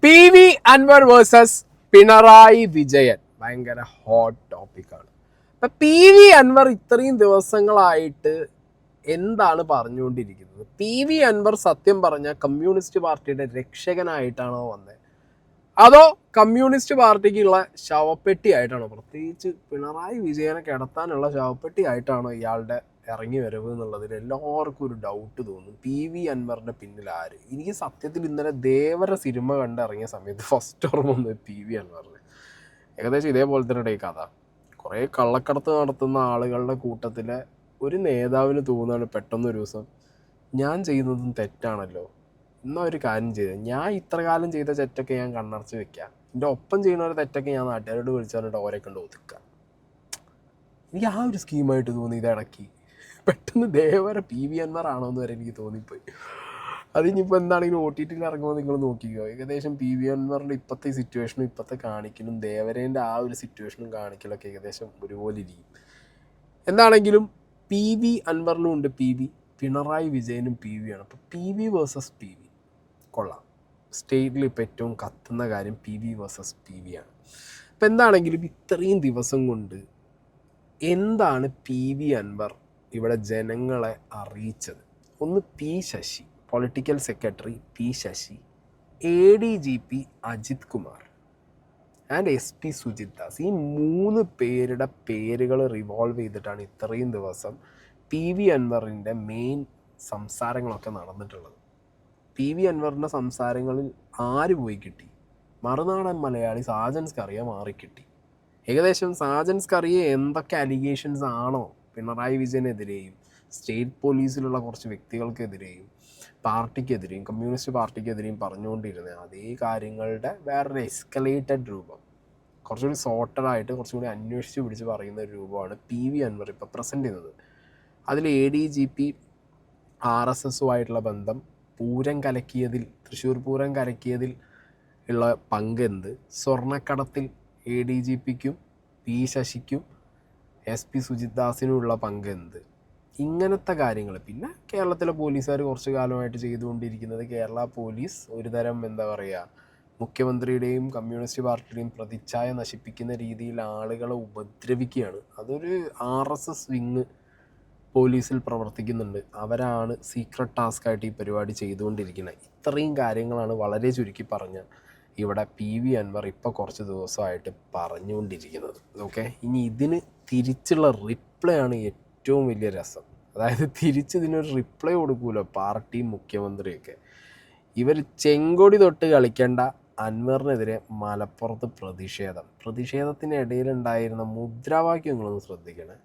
P V Anvar versus Pinarayi Vijayan ഭയങ്കര hot ടോപ്പിക്കാണ്. അപ്പം പി വി അൻവർ ഇത്രയും ദിവസങ്ങളായിട്ട് എന്താണ് പറഞ്ഞുകൊണ്ടിരിക്കുന്നത്? പി വി അൻവർ സത്യം പറഞ്ഞ കമ്മ്യൂണിസ്റ്റ് പാർട്ടിയുടെ രക്ഷകനായിട്ടാണോ വന്നത്, അതോ കമ്മ്യൂണിസ്റ്റ് പാർട്ടിക്കുള്ള ശവപ്പെട്ടി ആയിട്ടാണോ? പ്രത്യേകിച്ച് പിണറായി വിജയനെ കിടത്താനുള്ള ശവപ്പെട്ടി ആയിട്ടാണോ ഇയാളുടെ ഇറങ്ങി വരവ് എന്നുള്ളതിൽ എല്ലാവർക്കും ഒരു ഡൗട്ട് തോന്നും. പി വി അൻവറിൻ്റെ പിന്നിൽ ആര്? എനിക്ക് സത്യത്തിൽ ഇന്നലെ ദേവര സിനിമ കണ്ടിറങ്ങിയ സമയത്ത് ഫസ്റ്റ് ഓർമ്മ വന്നത് പി വി അൻവറിന്. ഏകദേശം ഇതേപോലെ തന്നെ ഈ കഥ. കുറേ കള്ളക്കടത്ത് നടത്തുന്ന ആളുകളുടെ കൂട്ടത്തിലെ ഒരു നേതാവിന് തോന്നുകയാണ് പെട്ടെന്ന് ഒരു ദിവസം, ഞാൻ ചെയ്യുന്നതും തെറ്റാണല്ലോ, എന്നാ ഒരു കാര്യം ചെയ്തത്, ഞാൻ ഇത്ര കാലം ചെയ്ത തെറ്റൊക്കെ ഞാൻ കണ്ണടച്ച് വെക്കാം, എൻ്റെ ഒപ്പം ചെയ്യുന്ന ഒരു തെറ്റൊക്കെ ഞാൻ നാട്ടുകാരോട് വിളിച്ചാൽ ഓരെ കണ്ട് ഒതുക്കാം. എനിക്ക് ആ ഒരു സ്കീമായിട്ട് തോന്നി ഇതിടയ്ക്ക്. പെട്ടെന്ന് ദേവര പി വി അൻവർ ആണോ എന്ന് വരെ എനിക്ക് തോന്നിപ്പോയി. അതിനിപ്പോൾ എന്താണെങ്കിലും ഒ ടി ടിയിൽ ഇറങ്ങുമ്പോൾ നിങ്ങൾ നോക്കിക്കോ, ഏകദേശം പി വി അൻവറിൻ്റെ ഇപ്പോഴത്തെ സിറ്റുവേഷനും ഇപ്പോഴത്തെ കാണിക്കലും ദേവരേൻ്റെ ആ ഒരു സിറ്റുവേഷനും കാണിക്കലൊക്കെ ഏകദേശം ഒരുപോലെ ഇരിക്കും. എന്താണെങ്കിലും പി വി അൻവറിലും ഉണ്ട് പി വി, പിണറായി വിജയനും പി വി ആണ്. അപ്പോൾ പി വി വേഴ്സസ് പി വി കൊള്ളാം. സ്റ്റേറ്റിൽ ഇപ്പോൾ ഏറ്റവും കത്തുന്ന കാര്യം പി വി വേഴ്സസ് പി വി ആണ്. അപ്പോൾ എന്താണെങ്കിലും ഇത്രയും ദിവസം കൊണ്ട് എന്താണ് പി വി അൻവർ ഇവിടെ ജനങ്ങളെ അറിയിച്ചത്? ഒന്ന് P Sasi, political secretary P Sasi, A D G P Ajith Kumar and S P Sujith Das, ഈ 3 പേരുടെ പേരുകൾ റിവോൾവ് ചെയ്തിട്ടാണ് ഇത്രയും ദിവസം പി വി അൻവറിൻ്റെ മെയിൻ സംസാരങ്ങളൊക്കെ നടന്നിട്ടുള്ളത്. പി വി അൻവറിൻ്റെ സംസാരങ്ങളിൽ ആര് പോയി കിട്ടി? മറുനാടൻ മലയാളി സാജൻ സ്കറിയ മാറിക്കിട്ടി. ഏകദേശം സാജൻ സ്കറിയ എന്തൊക്കെ അലിഗേഷൻസ് ആണോ പിണറായി വിജയനെതിരെയും സ്റ്റേറ്റ് പോലീസിലുള്ള കുറച്ച് വ്യക്തികൾക്കെതിരെയും പാർട്ടിക്കെതിരെയും കമ്മ്യൂണിസ്റ്റ് പാർട്ടിക്കെതിരെയും പറഞ്ഞുകൊണ്ടിരുന്നത്, അതേ കാര്യങ്ങളുടെ വേറൊരു എസ്കലേറ്റഡ് രൂപം, കുറച്ചുകൂടി സോർട്ടഡായിട്ട് കുറച്ചുകൂടി അന്വേഷിച്ച് പിടിച്ച് പറയുന്ന ഒരു രൂപമാണ് പി വി അൻവർ ഇപ്പോൾ പ്രസൻറ്റ് ചെയ്യുന്നത്. അതിൽ എ ഡി ജി പി RSSുമായിട്ടുള്ള ബന്ധം, പൂരം കലക്കിയതിൽ, തൃശ്ശൂർ പൂരം കലക്കിയതിൽ ഉള്ള പങ്കെന്ത്, സ്വർണ്ണക്കടത്തിൽ എ ഡി ജി പിക്കും പി ശശിക്കും എസ് പി സുജിത് ദാസിനുമുള്ള പങ്കെന്ത്, ഇങ്ങനത്തെ കാര്യങ്ങൾ. പിന്നെ കേരളത്തിലെ പോലീസുകാർ കുറച്ച് കാലമായിട്ട് ചെയ്തുകൊണ്ടിരിക്കുന്നത്, കേരള പോലീസ് ഒരു തരം എന്താ പറയുക, മുഖ്യമന്ത്രിയുടെയും കമ്മ്യൂണിസ്റ്റ് പാർട്ടിയുടെയും പ്രതിച്ഛായ നശിപ്പിക്കുന്ന രീതിയിൽ ആളുകളെ ഉപദ്രവിക്കുകയാണ്. അതൊരു RSS വിങ് പോലീസിൽ പ്രവർത്തിക്കുന്നുണ്ട്. അവരാണ് സീക്രട്ട് ടാസ്ക്കായിട്ട് ഈ പരിപാടി ചെയ്തുകൊണ്ടിരിക്കുന്നത്. ഇത്രയും കാര്യങ്ങളാണ് വളരെ ചുരുക്കി പറഞ്ഞ ഇവിടെ പി വി അൻവർ ഇപ്പോൾ കുറച്ച് ദിവസമായിട്ട് പറഞ്ഞുകൊണ്ടിരിക്കുന്നത്. ഓക്കെ, ഇനി ഇതിന് തിരിച്ചുള്ള റിപ്ലൈ ആണ് ഏറ്റവും വലിയ രസം. അതായത് തിരിച്ചിതിനൊരു റിപ്ലൈ കൊടുക്കൂലോ പാർട്ടിയും മുഖ്യമന്ത്രിയൊക്കെ. ഇവർ ചെങ്കൊടി തൊട്ട് കളിക്കേണ്ട അൻവറിനെതിരെ മലപ്പുറത്ത് പ്രതിഷേധത്തിനിടയിലുണ്ടായിരുന്ന മുദ്രാവാക്യം നിങ്ങളൊന്ന് ശ്രദ്ധിക്കണേ.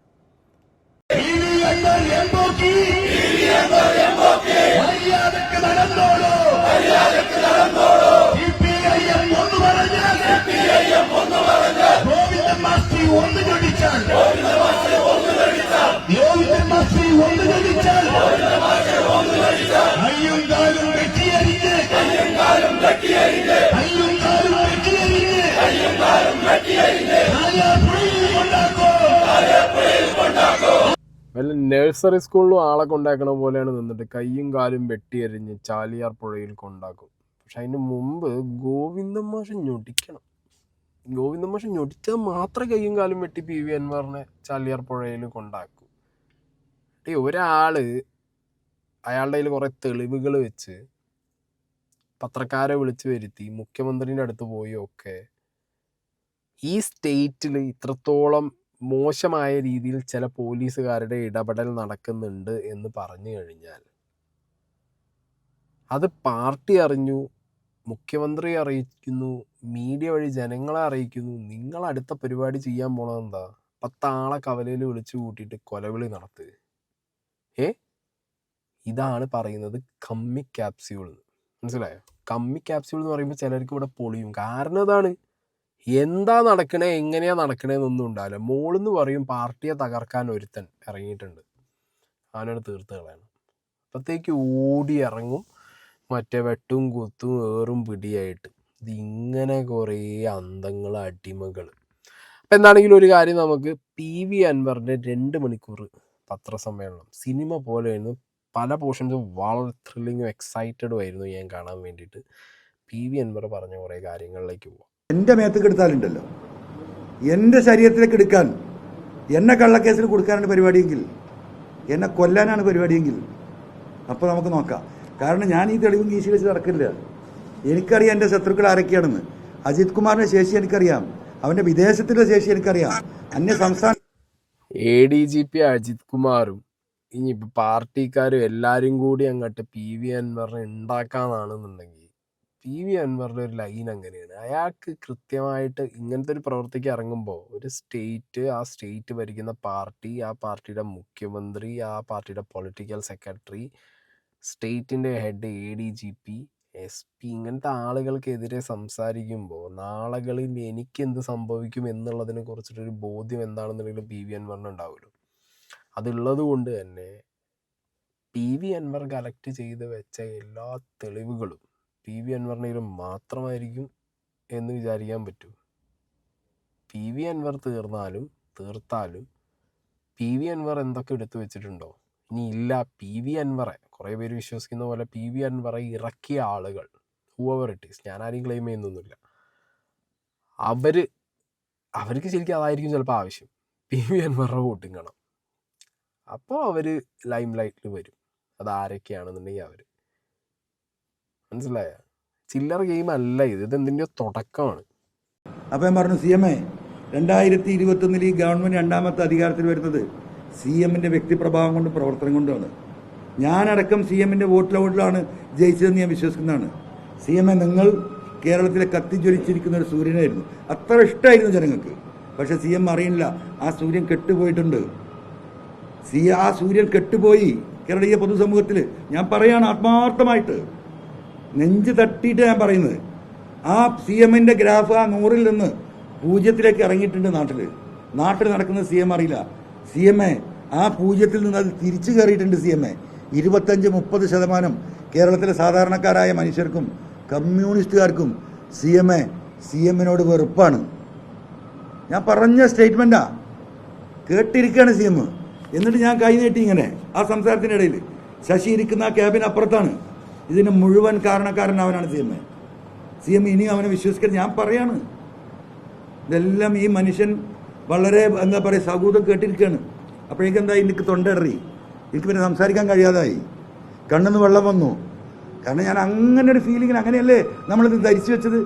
വല്ല നഴ്സറി സ്കൂളിലും ആളെ കൊണ്ടാക്കണ പോലെയാണ് നിന്നിട്ട് കയ്യും കാലും വെട്ടിയെറിഞ്ഞ് ചാലിയാർ പുഴയിൽ കൊണ്ടാക്കും. പക്ഷെ അതിന് മുമ്പ് ഗോവിന്ദൻ മാഷ് ഞൊടിക്കണം. ഗോവിന്ദൻ മാഷ് ഞൊടിച്ചാൽ മാത്രമേ കയ്യും കാലും വെട്ടി പി വി അൻവറിനെ ചാലിയാർ പുഴയിൽ കൊണ്ടാക്കൂ. ഒരാള് അയാളുടെ കയ്യിൽ കുറേ തെളിവുകൾ വെച്ച് പത്രക്കാരെ വിളിച്ചു വരുത്തി മുഖ്യമന്ത്രിൻ്റെ അടുത്ത് പോയി ഒക്കെ ഈ സ്റ്റേറ്റിൽ ഇത്രത്തോളം മോശമായ രീതിയിൽ ചില പോലീസുകാരുടെ ഇടപെടൽ നടക്കുന്നുണ്ട് എന്ന് പറഞ്ഞു കഴിഞ്ഞാൽ അത് പാർട്ടി അറിഞ്ഞു, മുഖ്യമന്ത്രി അറിയിക്കുന്നു, മീഡിയ വഴി ജനങ്ങളെ അറിയിക്കുന്നു. നിങ്ങൾ അടുത്ത പരിപാടി ചെയ്യാൻ പോണത് എന്താ? 10 ആളെ കവലയിൽ വിളിച്ചു കൂട്ടിയിട്ട് കൊലവിളി നടത്തുക. ഇതാണ് പറയുന്നത് കമ്മി ക്യാപ്സ്യൂൾ. മനസ്സിലായോ? കമ്മി ക്യാപ്സ്യൂൾ എന്ന് പറയുമ്പോൾ ചിലർക്ക് ഇവിടെ പൊളിയും. കാരണം അതാണ്, എന്താ നടക്കണേ എങ്ങനെയാ നടക്കണേന്നൊന്നും ഉണ്ടാവില്ല. മോളെന്ന് പറയും പാർട്ടിയെ തകർക്കാൻ ഒരുത്തൻ ഇറങ്ങിയിട്ടുണ്ട്, അവനോട് തീർത്ത് കളയണം. അപ്പോഴത്തേക്ക് ഓടി ഇറങ്ങും മറ്റേ വെട്ടും കുത്തും ഏറും പിടിയായിട്ട്. ഇതിങ്ങനെ കുറേ അന്തങ്ങൾ, അടിമകൾ. അപ്പം എന്താണെങ്കിലും ഒരു കാര്യം, നമുക്ക് പി വി അൻവറിൻ്റെ 2 മണിക്കൂർ പത്രസമ്മേളനം സിനിമ പോലെയായിരുന്നു. പല പോർഷൻസും വളരെ ത്രില്ലിങ്ങും എക്സൈറ്റഡും ആയിരുന്നു ഞാൻ കാണാൻ വേണ്ടിയിട്ട്. പി.വി. അൻവർ പറഞ്ഞ കുറേ കാര്യങ്ങളിലേക്ക് പോവാം. എൻ്റെ മേത്തേക്ക് എടുത്താലുണ്ടല്ലോ, എൻ്റെ ശരീരത്തിലേക്ക് എടുക്കാൻ, എന്നെ കള്ളക്കേസിൽ കൊടുക്കാനാണ് പരിപാടിയെങ്കിൽ, എന്നെ കൊല്ലാനാണ് പരിപാടിയെങ്കിൽ, അപ്പോൾ നമുക്ക് നോക്കാം. കാരണം ഞാൻ ഈ തെളിവും കീശി വെച്ച് നടക്കില്ല. എനിക്കറിയാം എൻ്റെ ശത്രുക്കൾ ആരൊക്കെയാണെന്ന്. അജിത് കുമാറിൻ്റെ ശേഷി എനിക്കറിയാം, അവൻ്റെ വിദേശത്തിൻ്റെ ശേഷി എനിക്കറിയാം, അന്യ സംസ്ഥാന ADGP അജിത് കുമാറും ഇനിയിപ്പോൾ പാർട്ടിക്കാരും എല്ലാവരും കൂടി അങ്ങോട്ട് പി.വി. അൻവറിനെ ഉണ്ടാക്കാന്നാണെന്നുണ്ടെങ്കിൽ പി.വി. അൻവറിൻ്റെ ഒരു ലൈൻ അങ്ങനെയാണ്. അയാൾക്ക് കൃത്യമായിട്ട് ഇങ്ങനത്തെ ഒരു പ്രവൃത്തിക്ക് ഇറങ്ങുമ്പോൾ ഒരു സ്റ്റേറ്റ്, ആ സ്റ്റേറ്റ് ഭരിക്കുന്ന പാർട്ടി, ആ പാർട്ടിയുടെ മുഖ്യമന്ത്രി, ആ പാർട്ടിയുടെ പൊളിറ്റിക്കൽ സെക്രട്ടറി, സ്റ്റേറ്റിൻ്റെ ഹെഡ്, ADGP, SP, ഇങ്ങനത്തെ ആളുകൾക്കെതിരെ സംസാരിക്കുമ്പോൾ നാളുകളിൽ എനിക്കെന്ത് സംഭവിക്കും എന്നുള്ളതിനെ കുറിച്ചിട്ടൊരു ബോധ്യം എന്താണെന്നുണ്ടെങ്കിലും പി.വി. അൻവറിന് ഉണ്ടാവുമല്ലോ. അതുള്ളത് കൊണ്ട് തന്നെ പി.വി. അൻവർ കളക്ട് ചെയ്ത് വെച്ച എല്ലാ തെളിവുകളും പി.വി. അൻവറിന് മാത്രമായിരിക്കും എന്ന് വിചാരിക്കാൻ പറ്റൂ. പി.വി. അൻവർ തീർത്താലും പി.വി. അൻവർ എന്തൊക്കെ എടുത്തു വെച്ചിട്ടുണ്ടോ? ഇനി ഇല്ല, പി.വി. അൻവറെ കുറേ പേര് വിശ്വസിക്കുന്ന പോലെ പി.വി. അൻവറെ ഇറക്കിയ ആളുകൾ, ഹൂവർ ഇറ്റ് ഈസ്, ഞാൻ ആരെയും ക്ലെയിം ചെയ്യുന്നൊന്നുമില്ല, അവർക്ക് ശരിക്കും അതായിരിക്കും ചിലപ്പോൾ ആവശ്യം, പി.വി. അൻവറുടെ വോട്ടിങ് കാണാം. അപ്പോൾ അവർ ലൈം ലൈറ്റിൽ വരും. അതാരൊക്കെയാണെന്നുണ്ടെങ്കിൽ അവർ, മനസ്സിലായ? ചില്ലറ ഗെയിം അല്ല ഇത്, എന്തിൻ്റെയോ തുടക്കമാണ്. അപ്പം ഞാൻ പറഞ്ഞു, CM 2021 ഈ ഗവൺമെൻറ് രണ്ടാമത്തെ അധികാരത്തിൽ വരുന്നത് CM-ന്റെ വ്യക്തിപ്രഭാവം കൊണ്ടും പ്രവർത്തനം കൊണ്ടുമാണ്. ഞാനടക്കം CM-ന്റെ വോട്ടിലാണ് ജയിച്ചതെന്ന് ഞാൻ വിശ്വസിക്കുന്നതാണ്. CM, നിങ്ങൾ കേരളത്തിലെ കത്തിജ്വലിച്ചിരിക്കുന്ന ഒരു സൂര്യനായിരുന്നു. അത്ര ഇഷ്ടമായിരുന്നു ജനങ്ങൾക്ക്. പക്ഷെ CM അറിയില്ല, ആ സൂര്യൻ കെട്ടുപോയിട്ടുണ്ട്. ആ സൂര്യൻ കെട്ടുപോയി കേരളീയ പൊതുസമൂഹത്തിൽ. ഞാൻ പറയാണ് ആത്മാർത്ഥമായിട്ട്, നെഞ്ച് തട്ടിയിട്ട് ഞാൻ പറയുന്നത്, ആ CM-ന്റെ ഗ്രാഫ് ആ 100-ൽ നിന്ന് 0-ലേക്ക് ഇറങ്ങിയിട്ടുണ്ട്. നാട്ടിൽ നടക്കുന്നത് CM അറിയില്ല. CM ആ 0-ൽ നിന്ന് അത് തിരിച്ചു കയറിയിട്ടുണ്ട്. CM 25-30% കേരളത്തിലെ സാധാരണക്കാരായ മനുഷ്യർക്കും കമ്മ്യൂണിസ്റ്റുകാർക്കും CM-നോട് വെറുപ്പാണ്. ഞാൻ പറഞ്ഞ സ്റ്റേറ്റ്മെൻറ്റാ, കേട്ടിരിക്കുകയാണ് CM. എന്നിട്ട് ഞാൻ കൈ നീട്ടി ഇങ്ങനെ ആ സംസാരത്തിൻ്റെ ഇടയിൽ. ശശി ഇരിക്കുന്ന ആ ക്യാബിന് അപ്പുറത്താണ്. ഇതിന് മുഴുവൻ കാരണക്കാരൻ അവനാണ് CM. ഇനിയും അവനെ വിശ്വസിക്കാൻ ഞാൻ പറയാണ്. ഇതെല്ലാം ഈ മനുഷ്യൻ വളരെ എന്താ പറയുക സൗഹൃദം കേട്ടിരിക്കുകയാണ്. അപ്പോഴേക്കെന്താ, എനിക്ക് തൊണ്ടയിടറി, എനിക്ക് പിന്നെ സംസാരിക്കാൻ കഴിയാതായി, കണ്ണിന്ന് വെള്ളം വന്നു. കാരണം ഞാൻ അങ്ങനെ ഒരു ഫീലിങ്ങിന്, അങ്ങനെയല്ലേ നമ്മളിത് ധരിച്ചു വെച്ചത്.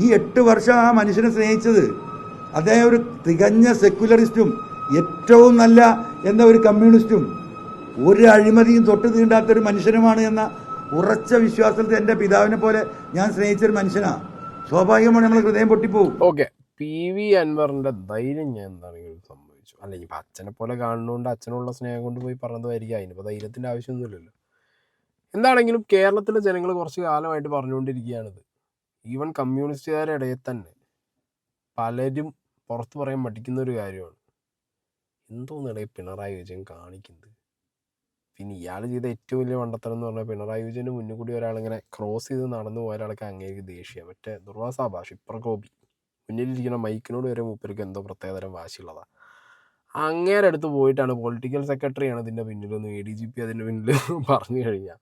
ഈ 8 വർഷം ആ മനുഷ്യനെ സ്നേഹിച്ചത്, അദ്ദേഹം ഒരു തികഞ്ഞ സെക്യുലറിസ്റ്റും ഏറ്റവും നല്ല ഒരു കമ്മ്യൂണിസ്റ്റും ഒരു അഴിമതിയും തൊട്ട് തീണ്ടാത്തൊരു മനുഷ്യനുമാണ് എന്ന ഉറച്ച വിശ്വാസത്തിൽ എൻ്റെ പിതാവിനെ പോലെ ഞാൻ സ്നേഹിച്ചൊരു മനുഷ്യനാണ്. സ്വാഭാവികമാണ് നമ്മൾ ഹൃദയം പൊട്ടിപ്പോവും. Okay, PV. അൻവറിൻ്റെ ധൈര്യം ഞാൻ എന്താണെങ്കിലും സംഭവിച്ചു. അല്ല, ഇനിയിപ്പോൾ അച്ഛനെ പോലെ കാണുന്നതുകൊണ്ട് അച്ഛനുള്ള സ്നേഹം കൊണ്ട് പോയി പറഞ്ഞതായിരിക്കും. അതിനിപ്പോൾ ധൈര്യത്തിൻ്റെ ആവശ്യമൊന്നുമില്ലല്ലോ. എന്താണെങ്കിലും കേരളത്തിലെ ജനങ്ങൾ കുറച്ച് കാലമായിട്ട് പറഞ്ഞുകൊണ്ടിരിക്കുകയാണിത്. ഈവൻ കമ്മ്യൂണിസ്റ്റുകാരുടെ ഇടയിൽ തന്നെ പലരും പുറത്ത് പറയാൻ മടിക്കുന്ന ഒരു കാര്യമാണ്, എന്തോന്നിടയിൽ പിണറായി വിജയൻ കാണിക്കുന്നത്. പിന്നെ ഇയാൾ ചെയ്ത ഏറ്റവും വലിയ മണ്ടത്തരം എന്ന് പറഞ്ഞാൽ പിണറായി വിജയന് മുന്നിൽ കൂടി ഒരാളിങ്ങനെ ക്രോസ് ചെയ്ത് നടന്നു പോയ ഒരാൾക്ക് അങ്ങേക്ക് ദേഷ്യം. മറ്റേ ദുർവാസാ ഷിപ്ര ഗോപി മുന്നിലിരിക്കുന്ന മൈക്കിനോട് വരെ മൂപ്പർക്ക് എന്തോ പ്രത്യേകതരം വാശിയുള്ളതാണ്. അങ്ങേരെ അടുത്ത് പോയിട്ടാണ് പൊളിറ്റിക്കൽ സെക്രട്ടറിയാണ് ഇതിൻ്റെ പിന്നിലൊന്നും ADGP അതിൻ്റെ പിന്നിൽ പറഞ്ഞു കഴിഞ്ഞാൽ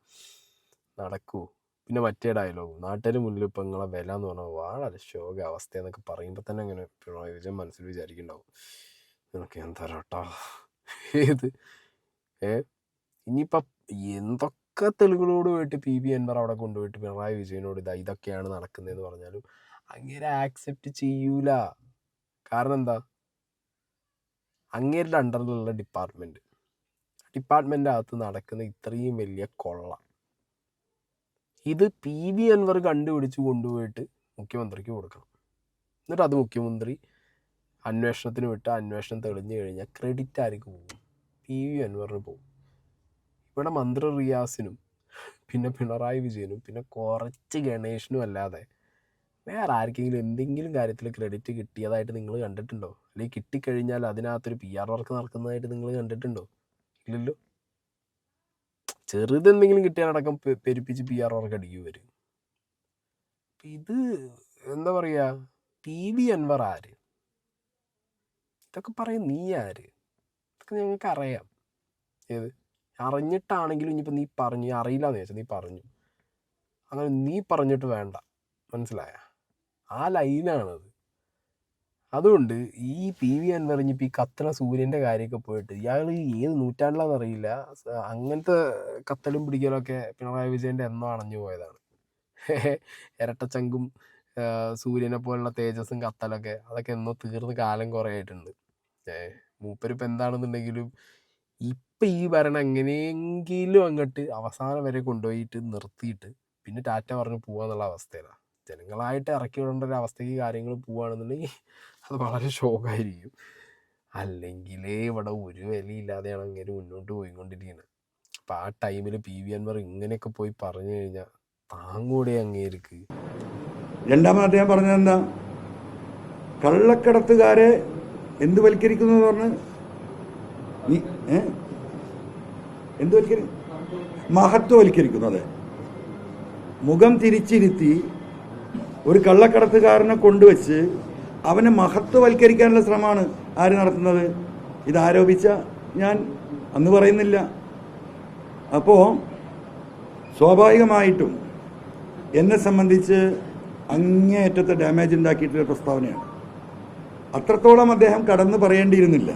നടക്കൂ. പിന്നെ മറ്റേ ഡയലോഗ്, നാട്ടുകാർ മുന്നിൽ ഇപ്പം നിങ്ങളെ വില എന്ന് പറഞ്ഞാൽ വളരെ ശോക അവസ്ഥ എന്നൊക്കെ പറയുമ്പോൾ തന്നെ അങ്ങനെ പിണറായി വിജയൻ മനസ്സിൽ വിചാരിക്കുന്നുണ്ടാവും, നിനക്ക് എന്താ കേട്ടോ ഏത് ഇനിയിപ്പം എന്തൊക്കെ തെളിവുകളോട് പോയിട്ട് പി.വി. അൻവർ അവിടെ കൊണ്ടുപോയിട്ട് പിണറായി വിജയനോട് ഇതൊക്കെയാണ് നടക്കുന്നതെന്ന് പറഞ്ഞാലും അങ്ങനെ ആക്സെപ്റ്റ് ചെയ്യൂല. കാരണം എന്താ, അങ്ങേരുടെ അണ്ടറിലുള്ള ഡിപ്പാർട്ട്മെൻ്റ് അകത്ത് നടക്കുന്ന ഇത്രയും വലിയ കൊള്ള ഇത് പി.വി. അൻവർ കണ്ടുപിടിച്ച് കൊണ്ടുപോയിട്ട് മുഖ്യമന്ത്രിക്ക് കൊടുക്കണം. എന്നിട്ട് അത് മുഖ്യമന്ത്രി അന്വേഷണത്തിന് വിട്ട് അന്വേഷണം തെളിഞ്ഞു കഴിഞ്ഞാൽ ക്രെഡിറ്റ് ആർക്ക് പോകും? പി.വി. അൻവറിന് പോകും. ഇവിടെ മന്ത്രി റിയാസിനും പിന്നെ പിണറായി വിജയനും പിന്നെ കുറച്ച് ഗണേഷിനും അല്ലാതെ വേറെ ആർക്കെങ്കിലും എന്തെങ്കിലും കാര്യത്തിൽ ക്രെഡിറ്റ് കിട്ടിയതായിട്ട് നിങ്ങൾ കണ്ടിട്ടുണ്ടോ? അല്ലെങ്കിൽ കിട്ടിക്കഴിഞ്ഞാൽ അതിനകത്തൊരു PR വർക്ക് നടക്കുന്നതായിട്ട് നിങ്ങൾ കണ്ടിട്ടുണ്ടോ? ഇല്ലല്ലോ. ചെറുതെന്തെങ്കിലും കിട്ടിയാലടക്കം പെരുപ്പിച്ച് PR വർക്ക് അടിക്കും വരും. ഇത് എന്താ പറയുക, പി.വി. അൻവർ ആര്? ഇതൊക്കെ പറയും നീ ആര്? ഇതൊക്കെ ഞങ്ങൾക്ക് അറിയാം. ഏത് അറിഞ്ഞിട്ടാണെങ്കിലും ഇനിയിപ്പോൾ നീ പറഞ്ഞു, അറിയില്ല എന്ന് ചോദിച്ചാൽ നീ പറഞ്ഞു, അങ്ങനെ നീ പറഞ്ഞിട്ട് വേണ്ട, മനസ്സിലായ? ആ ലൈനാണത്. അതുകൊണ്ട് ഈ പി വി അൻവർ ഇനിയിപ്പോൾ ഈ കത്തണ സൂര്യൻ്റെ കാര്യമൊക്കെ പോയിട്ട് ഇയാൾ ഏത് നൂറ്റാണ്ടിലാണെന്നറിയില്ല, അങ്ങനത്തെ കത്തലും പിടിക്കലൊക്കെ പിണറായി വിജയൻ്റെ എന്നോ അണഞ്ഞു പോയതാണ്. ഇരട്ടച്ചങ്കും സൂര്യനെ പോലുള്ള തേജസ്സും കത്തലൊക്കെ അതൊക്കെ എന്നോ തീർന്ന് കാലം കുറേ ആയിട്ടുണ്ട്. മൂപ്പരിപ്പോൾ എന്താണെന്നുണ്ടെങ്കിലും ഇപ്പം ഈ ഭരണം എങ്ങനെയെങ്കിലും അങ്ങോട്ട് അവസാനം വരെ കൊണ്ടുപോയിട്ട് നിർത്തിയിട്ട് പിന്നെ ടാറ്റ പറഞ്ഞ് പോവാന്നുള്ള അവസ്ഥയിലാണ്. ജനങ്ങളായിട്ട് ഇറക്കി വിടേണ്ട ഒരു അവസ്ഥയ്ക്ക് കാര്യങ്ങൾ പോവുകയാണെന്നുണ്ടെങ്കിൽ അത് വളരെ ഷോക്കായിരിക്കും. അല്ലെങ്കിൽ ഇവിടെ ഒരു വിലയില്ലാതെയാണ് അങ്ങനെ മുന്നോട്ട് പോയിക്കൊണ്ടിരിക്കുന്നത്. അപ്പം ആ ടൈമിൽ പി വി അൻവർ ഇങ്ങനെയൊക്കെ പോയി പറഞ്ഞു കഴിഞ്ഞാൽ താങ്ങൂടെ അങ്ങേർക്ക്. രണ്ടാമത് അദ്ദേഹം പറഞ്ഞത് എന്താ? കള്ളക്കടത്തുകാരെ എന്ത് വൽക്കരിക്കുന്നു എന്ന് പറഞ്ഞ് എന്ത് വൽക്കരിക്കും? മഹത്വവൽക്കരിക്കുന്നു. അതെ, മുഖം തിരിച്ചിരുത്തി ഒരു കള്ളക്കടത്തുകാരനെ കൊണ്ടുവച്ച് അവനെ മഹത്വവൽക്കരിക്കാനുള്ള ശ്രമമാണ് ആര് നടത്തുന്നത്? ഇതാരോപിച്ച ഞാൻ അന്ന് പറയുന്നില്ല. അപ്പോൾ സ്വാഭാവികമായിട്ടും എന്നെ സംബന്ധിച്ച് അങ്ങേയറ്റത്തെ ഡാമേജ് ഉണ്ടാക്കിയിട്ടുള്ള പ്രസ്താവനയാണ്. അത്രത്തോളം അദ്ദേഹം കടന്നു പറയേണ്ടിയിരുന്നില്ല.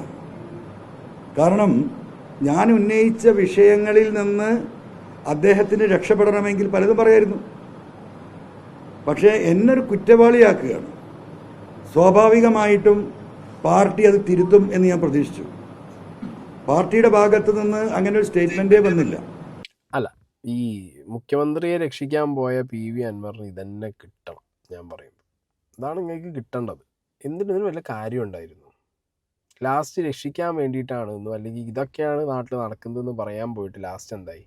കാരണം ഞാൻ ഉന്നയിച്ച വിഷയങ്ങളിൽ നിന്ന് അദ്ദേഹത്തിന് രക്ഷപ്പെടണമെങ്കിൽ പലതും പറയായിരുന്നു. പക്ഷേ എന്നൊരു കുറ്റവാളിയാക്കുകയാണ്. സ്വാഭാവികമായിട്ടും പാർട്ടി അത് തിരുത്തും എന്ന് ഞാൻ പ്രതീക്ഷിച്ചു. പാർട്ടിയുടെ ഭാഗത്ത് നിന്ന് അങ്ങനെ ഒരു സ്റ്റേറ്റ്മെന്റേ വന്നില്ല. അല്ല, ഈ മുഖ്യമന്ത്രിയെ രക്ഷിക്കാൻ പോയ പി വി അൻവറിന് ഇതന്നെ കിട്ടണം. ഞാൻ പറയുമ്പോൾ ഇതാണ് നിങ്ങൾക്ക് കിട്ടേണ്ടത്. എന്തിനൊരു വല്ല കാര്യം ഉണ്ടായിരുന്നു? ലാസ്റ്റ് രക്ഷിക്കാൻ വേണ്ടിയിട്ടാണെന്നോ അല്ലെങ്കിൽ ഇതൊക്കെയാണ് നാട്ടിൽ നടക്കുന്നതെന്ന് പറയാൻ പോയിട്ട് ലാസ്റ്റ് എന്തായി?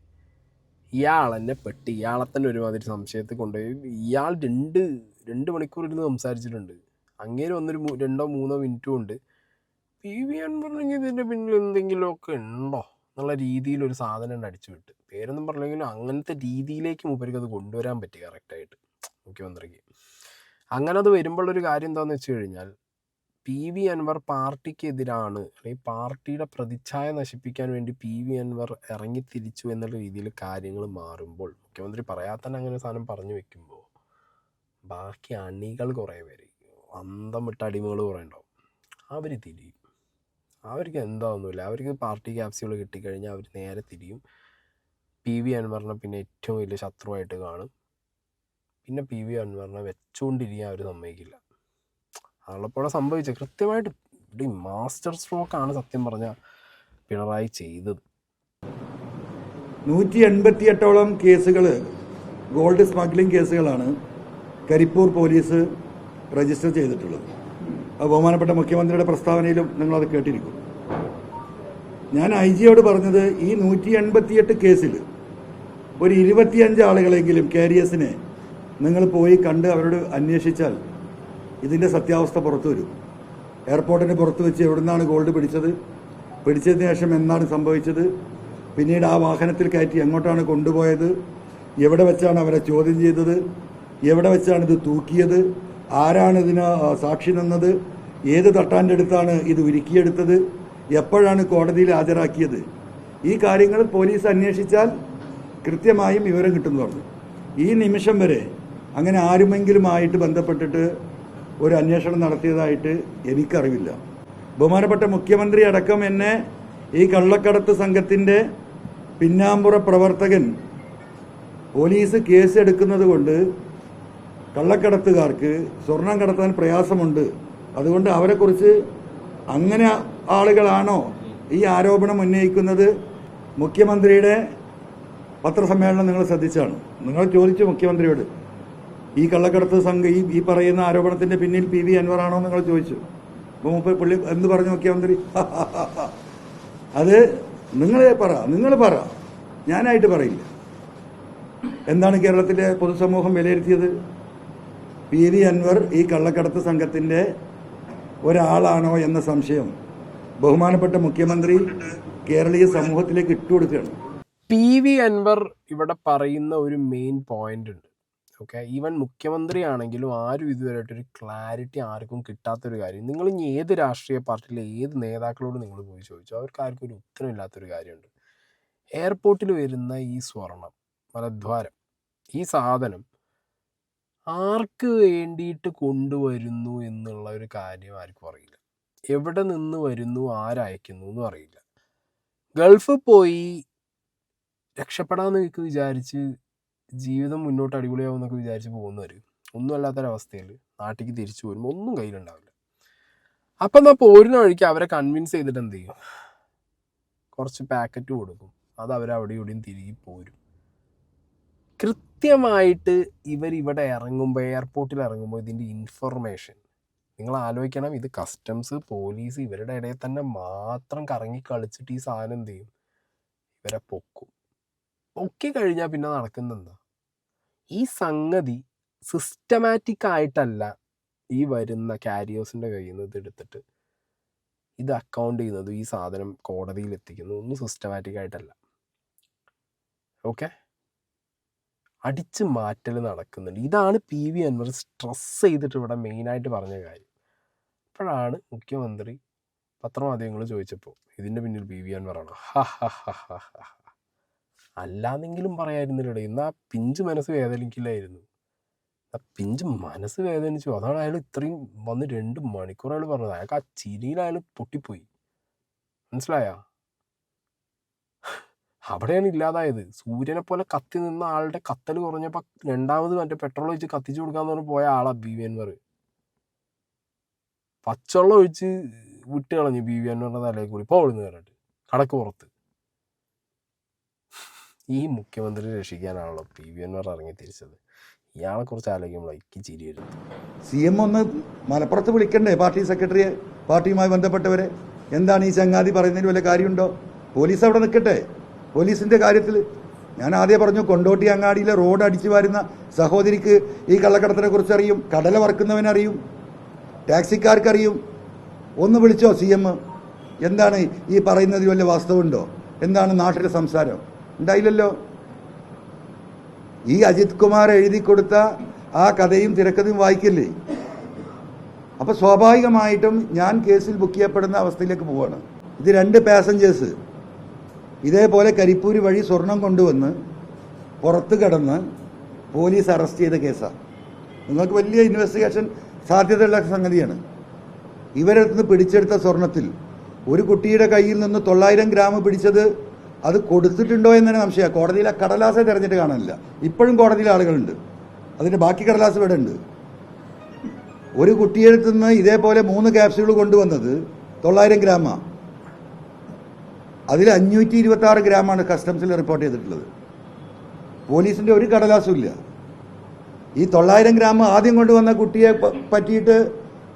ഇയാൾ തന്നെ പെട്ട് ഇയാളെ തന്നെ ഒരുമാതിരി സംശയത്തിൽ കൊണ്ടുപോയി. ഇയാൾ രണ്ട് മണിക്കൂർ ഇരുന്ന് സംസാരിച്ചിട്ടുണ്ട്. അങ്ങേര് വന്നൊരു 2-3 മിനിറ്റും കൊണ്ട് പി വി അൻവറിനെങ്കിൽ ഇതിൻ്റെ പിന്നിൽ എന്തെങ്കിലുമൊക്കെ ഉണ്ടോ എന്നുള്ള രീതിയിൽ ഒരു സാധനം അടിച്ചു വിട്ട്. പേരൊന്നും പറഞ്ഞെങ്കിലും അങ്ങനത്തെ രീതിയിലേക്ക് മൂപ്പർക്ക് അത് കൊണ്ടുവരാൻ പറ്റി കറക്റ്റായിട്ട് മുഖ്യമന്ത്രിക്ക്. അങ്ങനെ അത് വരുമ്പോഴൊരു കാര്യം എന്താണെന്ന് വെച്ച് കഴിഞ്ഞാൽ പി വി അൻവർ പാർട്ടിക്കെതിരാണ്, അല്ലെങ്കിൽ പാർട്ടിയുടെ പ്രതിച്ഛായ നശിപ്പിക്കാൻ വേണ്ടി പി വി അൻവർ ഇറങ്ങി തിരിച്ചു എന്നുള്ള രീതിയിൽ കാര്യങ്ങൾ മാറുമ്പോൾ, മുഖ്യമന്ത്രി പറയാതെ തന്നെ അങ്ങനെ സാധനം പറഞ്ഞു വെക്കുമ്പോൾ ബാക്കി അണികൾ കുറേ പേര്, അന്തം വിട്ട അടിമകൾ കുറേ ഉണ്ടാവും. അവർ തിരിയും. അവർക്ക് എന്താവുന്നില്ല, അവർക്ക് പാർട്ടി ക്യാപ്സ്യൂൾ കിട്ടിക്കഴിഞ്ഞാൽ അവർ നേരെ തിരിയും. പി വി അൻവറിനെ പിന്നെ ഏറ്റവും വലിയ ശത്രുവായിട്ട് കാണും. പിന്നെ പി വി അൻവറിനെ വെച്ചുകൊണ്ടിരിക്കാൻ അവർ സമ്മതിക്കില്ല. അതുള്ളപ്പോൾ സംഭവിച്ചത് കൃത്യമായിട്ട് ഇവിടെ മാസ്റ്റർ സ്ട്രോക്കാണ് സത്യം പറഞ്ഞ പിണറായി ചെയ്തത്. 188ഓളം കേസുകൾ, ഗോൾഡ് സ്മഗ്ലിംഗ് കേസുകളാണ് കരിപ്പൂർ പോലീസ് രജിസ്റ്റർ ചെയ്തിട്ടുള്ളത്. അത് ബഹുമാനപ്പെട്ട മുഖ്യമന്ത്രിയുടെ പ്രസ്താവനയിലും നിങ്ങളത് കേട്ടിരിക്കും. ഞാൻ ഐ ജിയോട് പറഞ്ഞത് ഈ 188 കേസിൽ ഒരു 25 ആളുകളെങ്കിലും കാരിയേഴ്സിനെ നിങ്ങൾ പോയി കണ്ട് അവരോട് അന്വേഷിച്ചാൽ ഇതിൻ്റെ സത്യാവസ്ഥ പുറത്തു വരും. എയർപോർട്ടിന് പുറത്ത് വെച്ച് എവിടെ നിന്നാണ് ഗോൾഡ് പിടിച്ചതിന് ശേഷം എന്താണ് സംഭവിച്ചത്, പിന്നീട് ആ വാഹനത്തിൽ കയറ്റി എങ്ങോട്ടാണ് കൊണ്ടുപോയത്, എവിടെ വെച്ചാണ് അവരെ ചോദ്യം ചെയ്തത്, എവിടെ വെച്ചാണ് ഇത് തൂക്കിയത്, ആരാണ് ഇതിന് സാക്ഷി നിന്നത്, ഏത് തട്ടാൻ്റെ അടുത്താണ് ഇത് ഉരുക്കിയെടുത്തത്, എപ്പോഴാണ് കോടതിയിൽ ഹാജരാക്കിയത്, ഈ കാര്യങ്ങൾ പോലീസ് അന്വേഷിച്ചാൽ കൃത്യമായും വിവരം കിട്ടുമെന്ന് പറഞ്ഞു. ഈ നിമിഷം വരെ അങ്ങനെ ആരുമെങ്കിലുമായിട്ട് ബന്ധപ്പെട്ടിട്ട് ഒരു അന്വേഷണം നടത്തിയതായിട്ട് എനിക്കറിവില്ല. ബഹുമാനപ്പെട്ട മുഖ്യമന്ത്രി അടക്കം എന്നെ ഈ കള്ളക്കടത്ത് സംഘത്തിൻ്റെ പിന്നാമ്പുറ പ്രവർത്തകൻ പോലീസ് കേസ് എടുക്കുന്നത് കൊണ്ട് കള്ളക്കടത്തുകാർക്ക് സ്വർണം കടത്താൻ പ്രയാസമുണ്ട്, അതുകൊണ്ട് അവരെക്കുറിച്ച് അങ്ങനെ ആളുകളാണോ ഈ ആരോപണം ഉന്നയിക്കുന്നത്? മുഖ്യമന്ത്രിയുടെ പത്രസമ്മേളനം നിങ്ങൾ ശ്രദ്ധിച്ചാണ്. നിങ്ങൾ ചോദിച്ചു മുഖ്യമന്ത്രിയോട്, ഈ കള്ളക്കടത്ത് സംഘം ഈ പറയുന്ന ആരോപണത്തിന്റെ പിന്നിൽ പി വി അൻവർ ആണോ നിങ്ങൾ ചോദിച്ചു. അപ്പോൾ പുള്ളി എന്ത് പറഞ്ഞു മുഖ്യമന്ത്രി? അത് നിങ്ങൾ പറ, ഞാനായിട്ട് പറയില്ല. എന്താണ് കേരളത്തിലെ പൊതുസമൂഹം വിലയിരുത്തിയത്? പി വി അൻവർ ഈ കള്ളക്കടത്ത് സംഘത്തിന്റെ ഒരാളാണോ എന്ന സംശയം ബഹുമാനപ്പെട്ട മുഖ്യമന്ത്രി കേരളീയ സമൂഹത്തിലേക്ക് ഇട്ടുകൊടുക്കുകയാണ്. പി വി അൻവർ ഇവിടെ പറയുന്ന ഒരു മെയിൻ പോയിന്റ് ഉണ്ട്. ഓക്കെ, ഈവൻ മുഖ്യമന്ത്രി ആണെങ്കിലും ആരും ഇതുവരെയായിട്ടൊരു ക്ലാരിറ്റി ആർക്കും കിട്ടാത്തൊരു കാര്യം. നിങ്ങൾ ഇനി ഏത് രാഷ്ട്രീയ പാർട്ടിയിലെ ഏത് നേതാക്കളോട് നിങ്ങൾ പോയി ചോദിച്ചു, അവർക്ക് ആർക്കും ഒരു ഉത്തരമില്ലാത്തൊരു കാര്യമുണ്ട്. എയർപോർട്ടിൽ വരുന്ന ഈ സ്വർണം, മലദ്വാരം, ഈ സാധനം ആർക്ക് വേണ്ടിയിട്ട് കൊണ്ടുവരുന്നു എന്നുള്ള ഒരു കാര്യം ആർക്കും അറിയില്ല. എവിടെ നിന്ന് വരുന്നു, ആരയക്കുന്നു എന്നും അറിയില്ല. ഗൾഫിൽ പോയി രക്ഷപ്പെടാമെന്ന് വിചാരിച്ച് ജീവിതം മുന്നോട്ട് അടിപൊളിയാവും എന്നൊക്കെ വിചാരിച്ച് പോകുന്നവർ ഒന്നും അല്ലാത്തൊരവസ്ഥയിൽ നാട്ടിലേക്ക് തിരിച്ചു വരുമ്പോൾ ഒന്നും കയ്യിലുണ്ടാവില്ല. അപ്പം എന്നാൽ പോരുന്ന വഴിക്ക് അവരെ കൺവിൻസ് ചെയ്തിട്ട് എന്ത് ചെയ്യും, കുറച്ച് പാക്കറ്റ് കൊടുക്കും. അത് അവരവിടെ ഇവിടെയും തിരികെ പോരും. കൃത്യമായിട്ട് ഇവരിവിടെ ഇറങ്ങുമ്പോൾ, എയർപോർട്ടിൽ ഇറങ്ങുമ്പോൾ ഇതിൻ്റെ ഇൻഫർമേഷൻ നിങ്ങൾ ആലോചിക്കണം. ഇത് കസ്റ്റംസ്, പോലീസ് ഇവരുടെ ഇടയിൽ തന്നെ മാത്രം കറങ്ങി കളിച്ചിട്ട് ഈ സാധനം എന്ത് ചെയ്യും, ഇവരെ പൊക്കും. പൊക്കി കഴിഞ്ഞാൽ പിന്നെ നടക്കുന്നെന്താ, ഈ സംഗതി സിസ്റ്റമാറ്റിക് ആയിട്ടല്ല ഈ വരുന്ന കാരിയേഴ്സിൻ്റെ കയ്യിൽ നിന്ന് ഇതെടുത്തിട്ട് ഇത് അക്കൗണ്ട് ചെയ്യുന്നത്, ഈ സാധനം കോടതിയിൽ എത്തിക്കുന്നത് ഒന്നും സിസ്റ്റമാറ്റിക് ആയിട്ടല്ല. ഓക്കെ, അടിച്ച് മാറ്റൽ നടക്കുന്നുണ്ട്. ഇതാണ് PV അൻവർ സ്ട്രെസ് ചെയ്തിട്ട് ഇവിടെ മെയിനായിട്ട് പറഞ്ഞ കാര്യം. അപ്പോഴാണ് മുഖ്യമന്ത്രി പത്രമാധ്യമങ്ങൾ ചോദിച്ചപ്പോൾ ഇതിൻ്റെ പിന്നിൽ PV അൻവറാണ്. അല്ലാന്നെങ്കിലും പറയായിരുന്നില്ലടേ. എന്നാൽ പിഞ്ച് മനസ്സ് വേദനിക്കില്ലായിരുന്നു. ആ പിഞ്ച് മനസ്സ് വേദനിച്ചു. അതാണ് അയാൾ ഇത്രയും വന്ന് 2 മണിക്കൂർ അയാൾ പറഞ്ഞത്. അയാൾക്ക് ആ ചിരിയിൽ അയാൾ പൊട്ടിപ്പോയി. മനസ്സിലായ? അവിടെയാണ് ഇല്ലാതായത്. സൂര്യനെ പോലെ കത്തി നിന്ന ആളുടെ കത്തൽ കുറഞ്ഞപ്പോൾ രണ്ടാമത് മറ്റേ പെട്രോൾ ഒഴിച്ച് കത്തിച്ചു കൊടുക്കാന്ന് പറഞ്ഞ് പോയ ആളാ PV അൻവർ. പച്ചവെള്ളം ഒഴിച്ച് വിട്ട് കളഞ്ഞു PV അൻവറിന്റെ തലയിൽ കൂടി പോഴുന്ന് കയറിട്ട് കടക്ക് പുറത്ത്. ഈ മുഖ്യമന്ത്രി രക്ഷിക്കാനാണല്ലോ PV അൻവർ ഇറങ്ങി തിരിച്ചത്. ഇയാളെ കുറിച്ച് ആലോചിക്കുമ്പോൾ എനിക്ക് ചിരി വരുന്നു. CM ഒന്ന് മലപ്പുറത്ത് വിളിക്കണ്ടേ പാർട്ടി സെക്രട്ടറിയെ, പാർട്ടിയുമായി ബന്ധപ്പെട്ടവരെ? എന്താണ് ഈ ചങ്ങാതി പറയുന്നതിന് വല്ല കാര്യമുണ്ടോ? പോലീസ് അവിടെ നിൽക്കട്ടെ. പോലീസിന്റെ കാര്യത്തിൽ ഞാൻ ആദ്യം പറഞ്ഞു, കൊണ്ടോട്ടി അങ്ങാടിയിലെ റോഡ് അടിച്ചു വാരുന്ന സഹോദരിക്ക് ഈ കള്ളക്കടത്തിനെ കുറിച്ച് അറിയും, കടല വറക്കുന്നവനറിയും, ടാക്സിക്കാർക്കറിയും. ഒന്ന് വിളിച്ചോ CM? എന്താണ് ഈ പറയുന്നതിൽ വല്ല വാസ്തവമുണ്ടോ? എന്താണ് നാട്ടിലെ സംസാരം? ഉണ്ടായില്ലല്ലോ. ഈ അജിത് കുമാർ എഴുതി കൊടുത്ത ആ കഥയും തിരക്കഥയും വായിക്കില്ലേ? അപ്പൊ സ്വാഭാവികമായിട്ടും ഞാൻ കേസിൽ ബുക്ക് ചെയ്യപ്പെടുന്ന അവസ്ഥയിലേക്ക് പോവാണ്. ഇത് 2 പാസഞ്ചേഴ്സ് ഇതേപോലെ കരിപ്പൂര് വഴി സ്വർണം കൊണ്ടുവന്ന് പുറത്ത് കിടന്ന് പോലീസ് അറസ്റ്റ് ചെയ്ത കേസാണ്. നിങ്ങൾക്ക് വലിയ ഇൻവെസ്റ്റിഗേഷൻ സാധ്യതയുള്ള സംഗതിയാണ്. ഇവരടുത്ത് നിന്ന് പിടിച്ചെടുത്ത സ്വർണത്തിൽ ഒരു കുട്ടിയുടെ കയ്യിൽ നിന്ന് 900 ഗ്രാം പിടിച്ചത് അത് കൊടുത്തിട്ടുണ്ടോ എന്നതിന് സംശയമാണ്. കോടതിയിൽ ആ കടലാസെ തിരഞ്ഞിട്ട് കാണാനില്ല. ഇപ്പോഴും കോടതിയിൽ ആളുകളുണ്ട്, അതിൻ്റെ ബാക്കി കടലാസ് ഇവിടെ ഉണ്ട്. ഒരു കുട്ടിയെടുത്ത് നിന്ന് ഇതേപോലെ 3 ക്യാപ്സ്യൂൾ കൊണ്ടുവന്നത് 900 ഗ്രാമാണ്. അതിൽ 526 ഗ്രാമാണ് കസ്റ്റംസിൽ റിപ്പോർട്ട് ചെയ്തിട്ടുള്ളത്. പോലീസിൻ്റെ ഒരു കടലാസും ഇല്ല. ഈ 900 ഗ്രാം ആദ്യം കൊണ്ടുവന്ന കുട്ടിയെ പറ്റിയിട്ട്